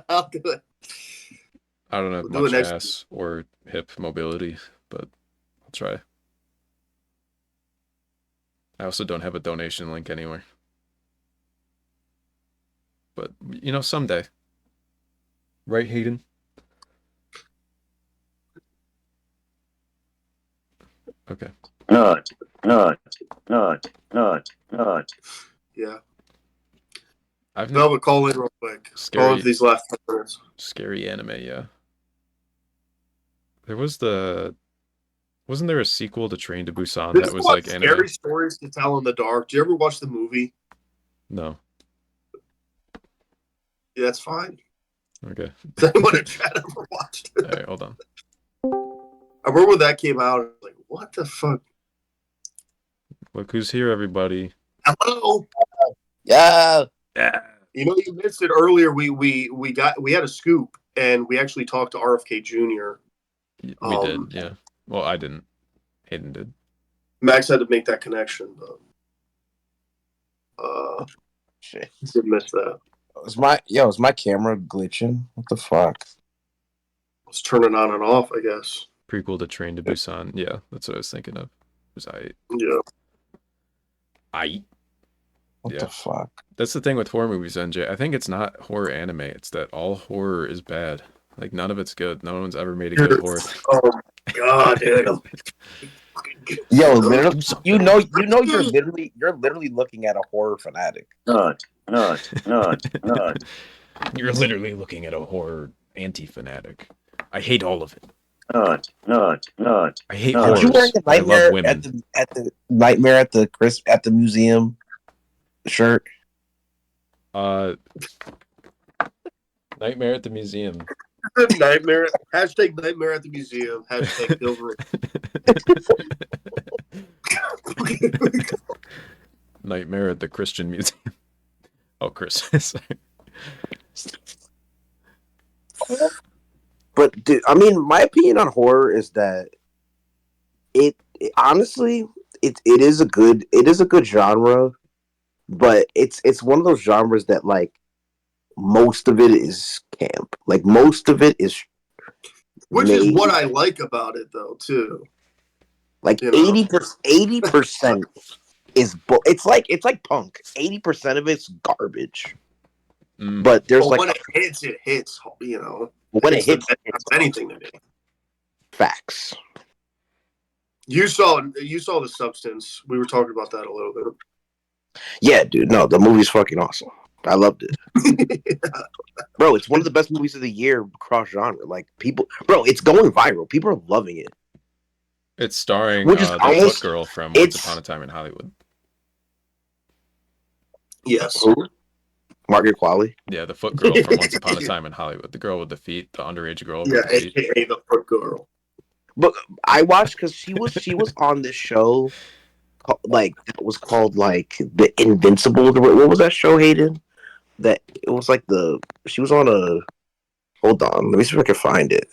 I'll do it. I don't have We'll much do it next ass or hip mobility, but I'll try. I also don't have a donation link anywhere. But, you know, someday. Right, Hayden? Okay. Not. Yeah. I've Velvet, call in real quick. Call Scary. in for these last 10 minutes. Scary anime, yeah. There was wasn't there a sequel to Train to Busan This that is was like like anime? scary stories to tell in the dark. Do you ever watch the movie? No. Yeah, that's fine. Okay. Does anyone in chat ever watched it? All right, hold on. I remember when that came out. I was like, what the fuck? Look who's here, everybody. Hello. Yeah. Yeah. You know, you missed it earlier. We had a scoop, and we actually talked to RFK Jr. We did, yeah. Well, I didn't. Hayden did. Max had to make that connection, but Shit. did miss that. Is my camera glitching? What the fuck? Let's turn it on and off, I guess. Prequel to Train to Busan. Yeah, that's what I was thinking of. Was Yeah. What the fuck? That's the thing with horror movies, NJ. I think it's not horror anime. It's that all horror is bad. Like, none of it's good. No one's ever made a good horror thing. Oh my god, dude. Yo, literally, you know, you're literally looking at a horror fanatic. Not. You're literally looking at a horror anti-fanatic. I hate all of it. Not. I hate Are horrors. You wearing the I love nightmare women. at the nightmare at the museum shirt? Nightmare at the Museum. Nightmare. Hashtag nightmare at the museum. Hashtag silver. Nightmare at the Christian Museum. Oh, Chris. But dude, I mean, my opinion on horror is that it honestly it is a good genre, but it's one of those genres that like most of it is camp. Like most of it is Which is what I like about it, though, too. Like 80% is it's like punk. 80% of it's garbage. But there's when like it hits, you know. When it hits, it's anything to me. Facts. You saw The Substance. We were talking about that a little bit. Yeah, dude. No, the movie's fucking awesome. I loved it. Bro, it's one of the best movies of the year cross genre. Like it's going viral. People are loving it. It's starring Which is the almost- foot girl from Once Upon a Time in Hollywood. Yes. Margaret Qualley. Yeah, the foot girl from Once Upon a Time in Hollywood. The girl with the feet, the underage girl with Yeah, the feet. aka the foot girl. But I watched because she was on this show, like that was called like The Invincible. What was that show, Hayden? That it was like she was on a. Hold on, let me see if I can find it.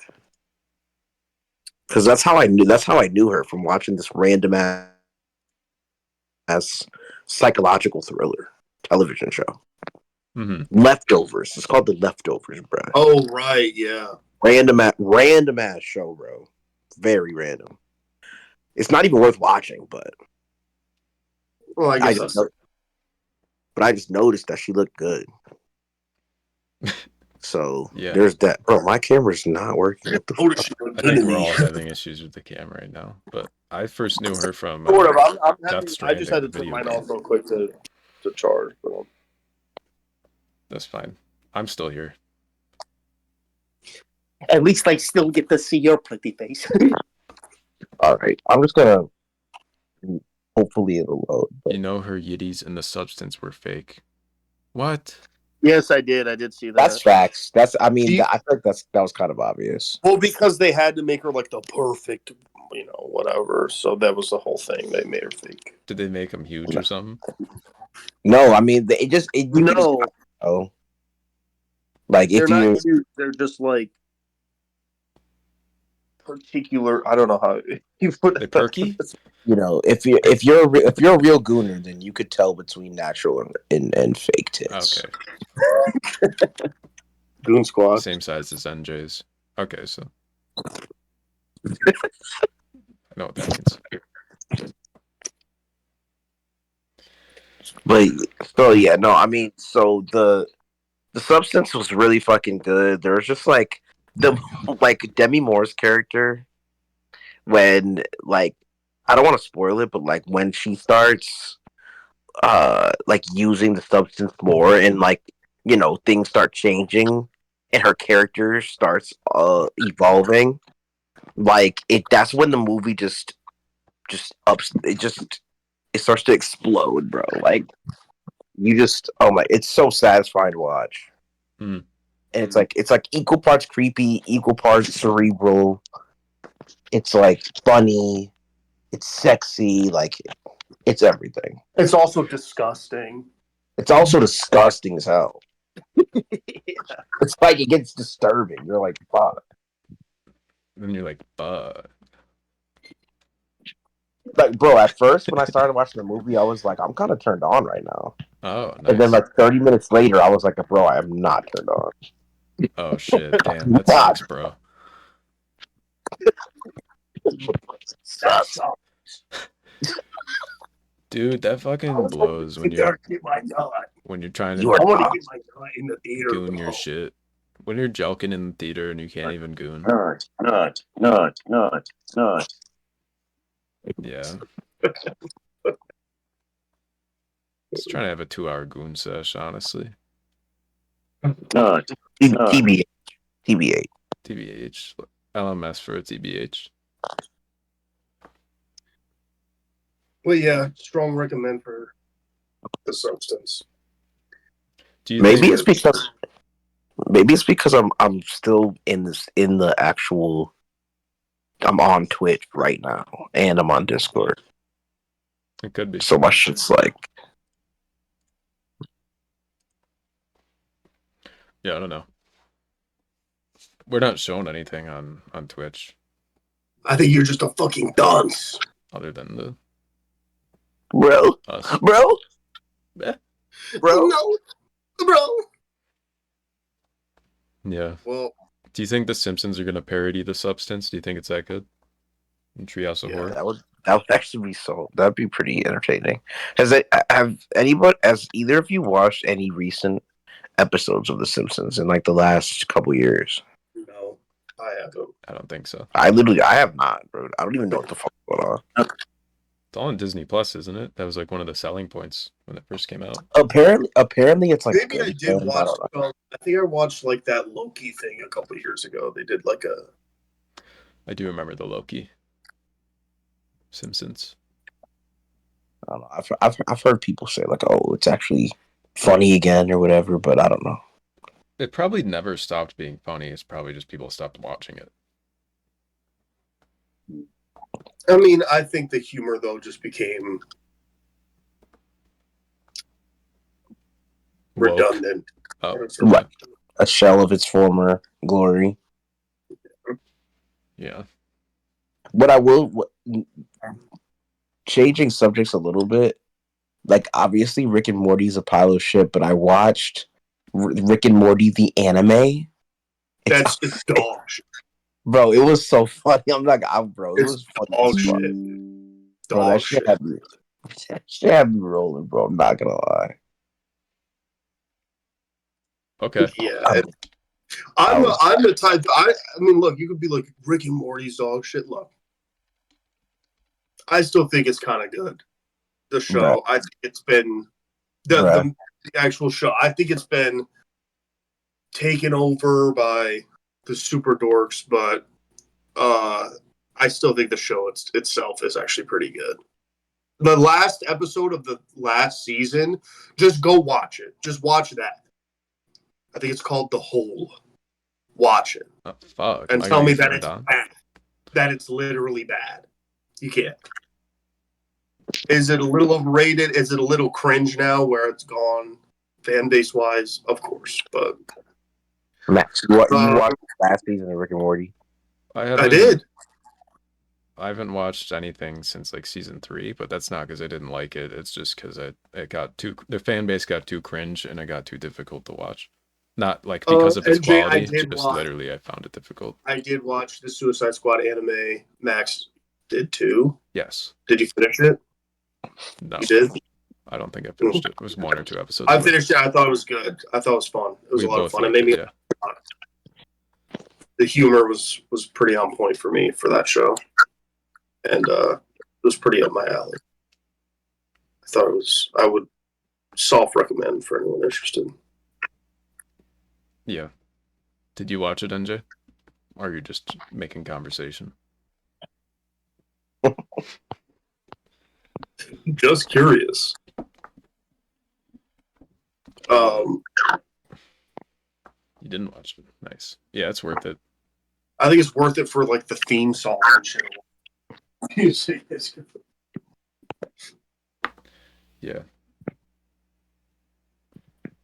Because that's how I knew her from watching this random ass psychological thriller television show. Mm-hmm. Leftovers. It's called The Leftovers, bro. Oh right, yeah. Random ass show, bro. Very random. It's not even worth watching, but Well, I guess I just noticed that she looked good. So Yeah. there's that. Bro, my camera's not working. What the fuck? I think we're all having issues with the camera right now. But I first knew her from Sort of. I'm Death having, I Stranding just had to turn video mine game. off real quick to charge. But That's fine. I'm still here. At least I still get to see your pretty face. All right, I'm just gonna. Hopefully it'll load. You know her yiddies and the substance were fake. What? Yes, I did. I did see that. That's facts. I think that was kind of obvious. well, because they had to make her like the perfect, you know, whatever. So that was the whole thing. They made her fake. Did they make him huge or something? No, I mean like They're if not you huge. They're just like particular. I don't know how you put They it. perky? if you're a real gooner, then you could tell between natural and fake tits. Okay. Goon Squad. Same size as NJ's. Okay, so I know what that means. But so yeah, no, I mean, so the substance was really fucking good. There was just like Demi Moore's character when like I don't want to spoil it, but like when she starts like using the substance more and like, you know, things start changing and her character starts evolving, like that's when the movie just ups it starts to explode, bro. Like you just, oh my, it's so satisfying to watch. Mm. And it's like equal parts creepy, equal parts cerebral. It's like funny, it's sexy, like it's everything. It's also disgusting. It's also disgusting as hell. It's like it gets disturbing. You're like, fuck. Then you're like, fuck. Like, bro, at first when I started watching the movie, I was like, I'm kind of turned on right now. Oh, nice. And then like 30 minutes later, I was like, bro, I am not turned on. Oh shit, damn, that sucks, bro. Dude, that fucking blows when you're trying to I want to get my nut in the theater. goon your shit. When you're joking in the theater and you can't even goon. Not. Yeah. Just trying to have a 2-hour goon sesh, honestly. Not. TBH. TBH. LMS for a TBH. Well, yeah, strong recommend for the substance. Do you Maybe think it's because I'm still in the actual. I'm on Twitch right now and I'm on Discord. it could be? So my shit's like, Yeah, I don't know. We're not showing anything on Twitch I think you're just a fucking dunce. other than the bro, us. bro, Eh. bro. No, bro. Yeah. Well, Do you think The Simpsons are gonna parody The Substance? Do you think it's that good? In Treehouse of Horror? That would actually be that'd be pretty entertaining. Has either of you watched any recent episodes of The Simpsons in like the last couple years? no, I haven't. I don't think so. I have not, bro. I don't even know what the fuck is going on. It's all on Disney Plus, isn't it? That was like one of the selling points when it first came out. Apparently it's like Maybe I did watch. I think I watched like that Loki thing a couple of years ago. They did like a. I do remember the Loki Simpsons. I don't know. I've heard people say like, oh, it's actually funny again or whatever, but I don't know. It probably never stopped being funny. It's probably just people stopped watching it. I mean, I think the humor though just became redundant. Oh, What? A shell of its former glory. Yeah. What I will changing subjects a little bit. Like obviously, Rick and Morty's a pile of shit, but I watched Rick and Morty the anime. That's just dog shit. Bro, it was so funny. I'm like, bro, it was funny. Dog shit. Bro, that shit had me rolling, bro. I'm not gonna lie. Okay. Yeah. I'm the type. I mean, look, you could be like Rick and Morty's dog shit. Look, I still think it's kind of good. The show, Right. I think it's been the actual show. I think it's been taken over by the super dorks, but I still think the show itself is actually pretty good. The last episode of the last season, just go watch it. Just watch that. I think it's called The Hole. Watch it. Oh, fuck. And tell me that it's bad. That it's literally bad. You can't. Is it a little overrated? Is it a little cringe now where it's gone fan base wise? Of course. But Max, you watched last season of Rick and Morty? I did. I haven't watched anything since like season 3, but that's not because I didn't like it. It's just because the fan base got too cringe and it got too difficult to watch. Not like because of its quality, just literally I found it difficult. I did watch the Suicide Squad anime. Max did too. Yes. Did you finish it? No. You did? I don't think I finished it. It was 1 or 2 episodes. I finished it. I thought it was good. I thought it was fun. It was a lot of fun. It made me. The humor was pretty on point for me for that show, and was pretty up my alley. I would soft recommend for anyone interested. Yeah. Did you watch it, NJ? Or are you just making conversation? Just curious. You didn't watch it. Nice. Yeah, it's worth it. I think it's worth it for like the theme song and shit. Yeah.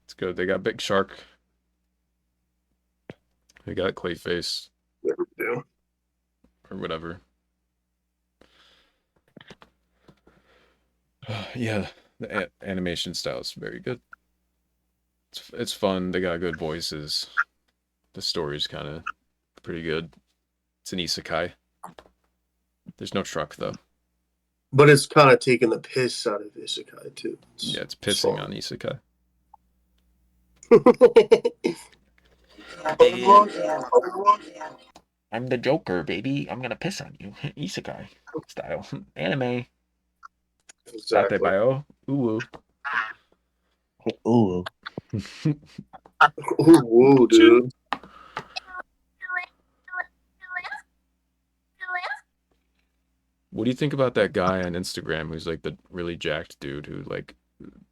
It's good. They got Big Shark. They got Clayface. Yeah. Or whatever. Yeah, the animation style is very good. It's fun. They got good voices. The story's kind of pretty good. It's an isekai. There's no truck though. But it's kind of taking the piss out of isekai too. Yeah, it's pissing on isekai. I'm the Joker, baby. I'm gonna piss on you. Isekai style. Anime. Exactly. Ooh. Ooh. Ooh, dude. What do you think about that guy on Instagram who's like the really jacked dude who like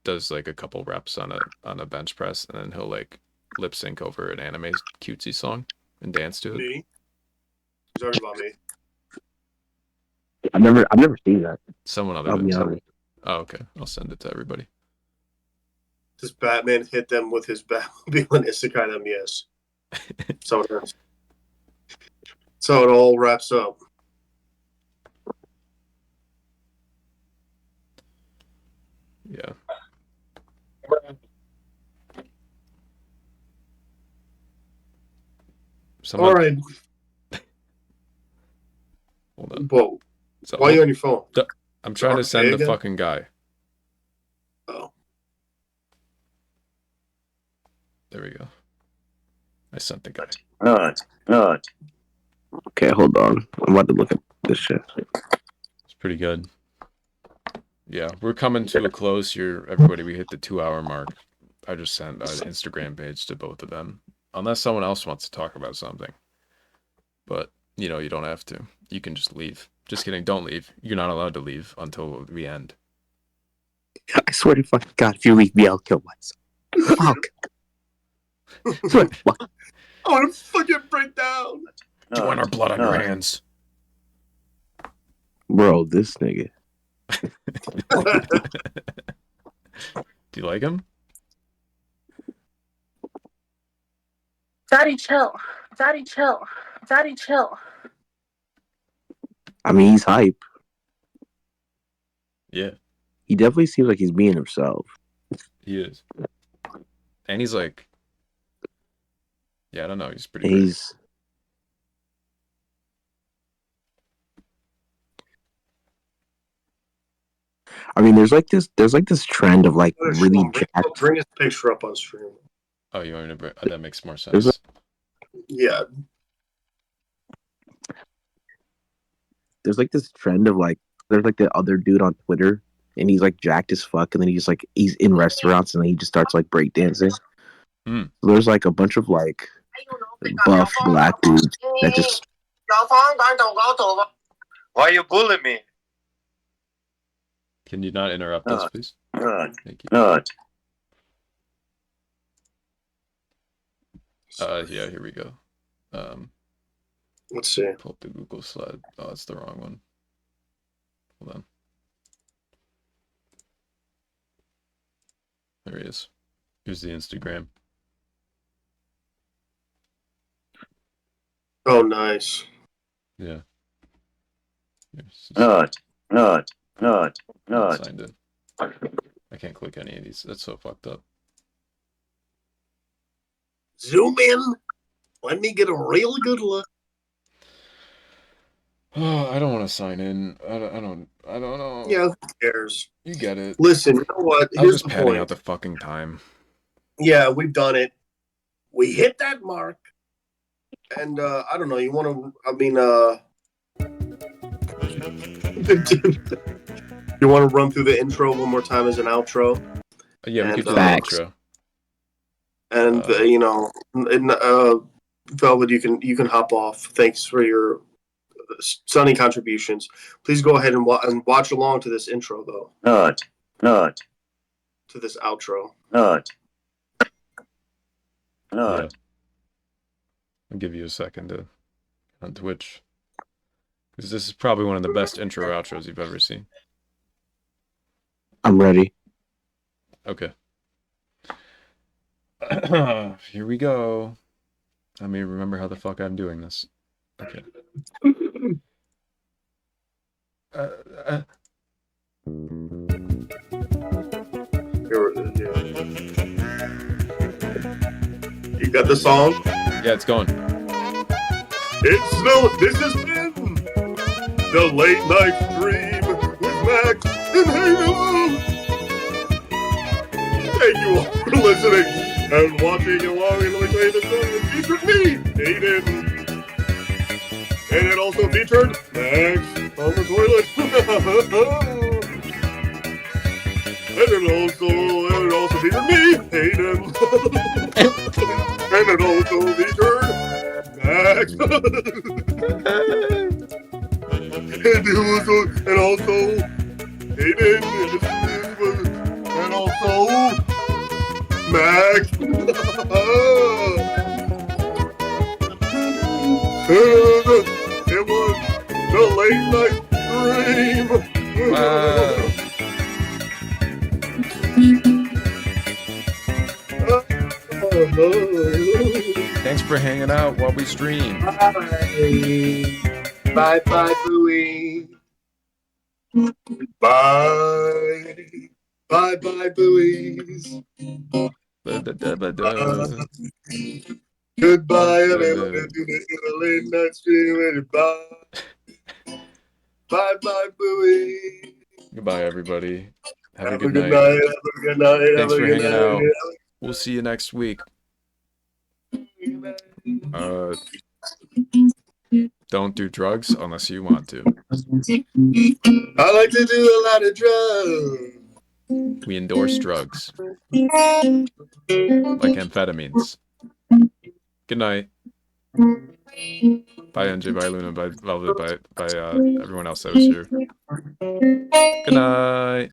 does like a couple reps on a bench press and then he'll like lip sync over an anime cutesy song and dance to it? Me? You're talking about me. I've never seen that. Someone other I'll than be someone. honest. Oh, okay. I'll send it to everybody. Does Batman hit them with his Batmobile and isekai them? Yes. So it is. So it all wraps up. Yeah. Someone... All right. Hold on. Whoa. So, why are you on your phone? I'm trying to send the again? fucking guy. Oh. There we go. I sent the guy. Not. Okay, hold on. I'm about to look at this shit. It's pretty good. Yeah, we're coming to a close here, everybody. We hit the 2-hour mark. I just sent an Instagram page to both of them. Unless someone else wants to talk about something. But, you know, you don't have to. You can just leave. Just kidding, don't leave. You're not allowed to leave until we end. I swear to fucking God, if you leave me, I'll kill myself. Fuck. Swear to fuck. I want to fucking break down. Do you want our blood on your hands? Bro, this nigga. Do you like him? Daddy, chill. Daddy, chill. Daddy, chill. I mean, he's hype. Yeah. He definitely seems like he's being himself. He is. And he's like... Yeah, I don't know. He's pretty great. I mean, there's like this trend of like really jacked. Bring his picture up on stream. Oh, you want me to bring... that makes more sense. Yeah. There's like this trend of like, there's like the other dude on Twitter, and he's like jacked as fuck, and then he's in restaurants, and then he just starts like breakdancing. Mm. So there's like a bunch of like buff black dudes that just. Why you bullying me? Can you not interrupt us, please? Thank you. Yeah, here we go. Let's see. Pull up the Google slide. Oh, that's the wrong one. Hold on. There he is. Here's the Instagram. Oh, nice. Yeah. Not. Signed in. I can't click any of these. That's so fucked up. Zoom in. Let me get a real good look. Oh, I don't want to sign in. I don't know. Yeah, who cares? You get it. Listen, you know what? I was Here's just the padding point. out the fucking time. Yeah, we've done it. We hit that mark. And I don't know, you want to, I mean, You want to run through the intro one more time as an outro? Yeah, we could do the Facts. outro. And Velvet, you can hop off. Thanks for your sunny contributions. Please go ahead and watch along to this intro, though. Not. To this outro. Not. Yeah. I'll give you a second to on Twitch, because this is probably one of the best intro outros you've ever seen. I'm ready. Okay. Here we go. Let me remember how the fuck I'm doing this. Okay. You got the song? Yeah, it's going. This has been the late night stream with Max and Halo. Thank you all for listening and watching along. And let me tell you, this one featured me, Aiden, and it also featured Max on the toilet. And it also featured me, Aiden. And it also featured Max. and also Aiden. And also Max. It was the late night dream. Wow. Thanks for hanging out while we stream. Bye bye, Bowie. Bye. Bye bye, buoys. Goodbye, everyone. To the late night stream. Bye. Bye bye, buoy. Goodbye, everybody. Have a Have good a night. Have a good night. Thanks Have for a good hanging night. out. We'll see you next week. Don't do drugs unless you want to. I like to do a lot of drugs. We endorse drugs. Like amphetamines. Good night. Bye, NJ, bye, Luna, bye, Velvet, bye, everyone else that was here. Good night.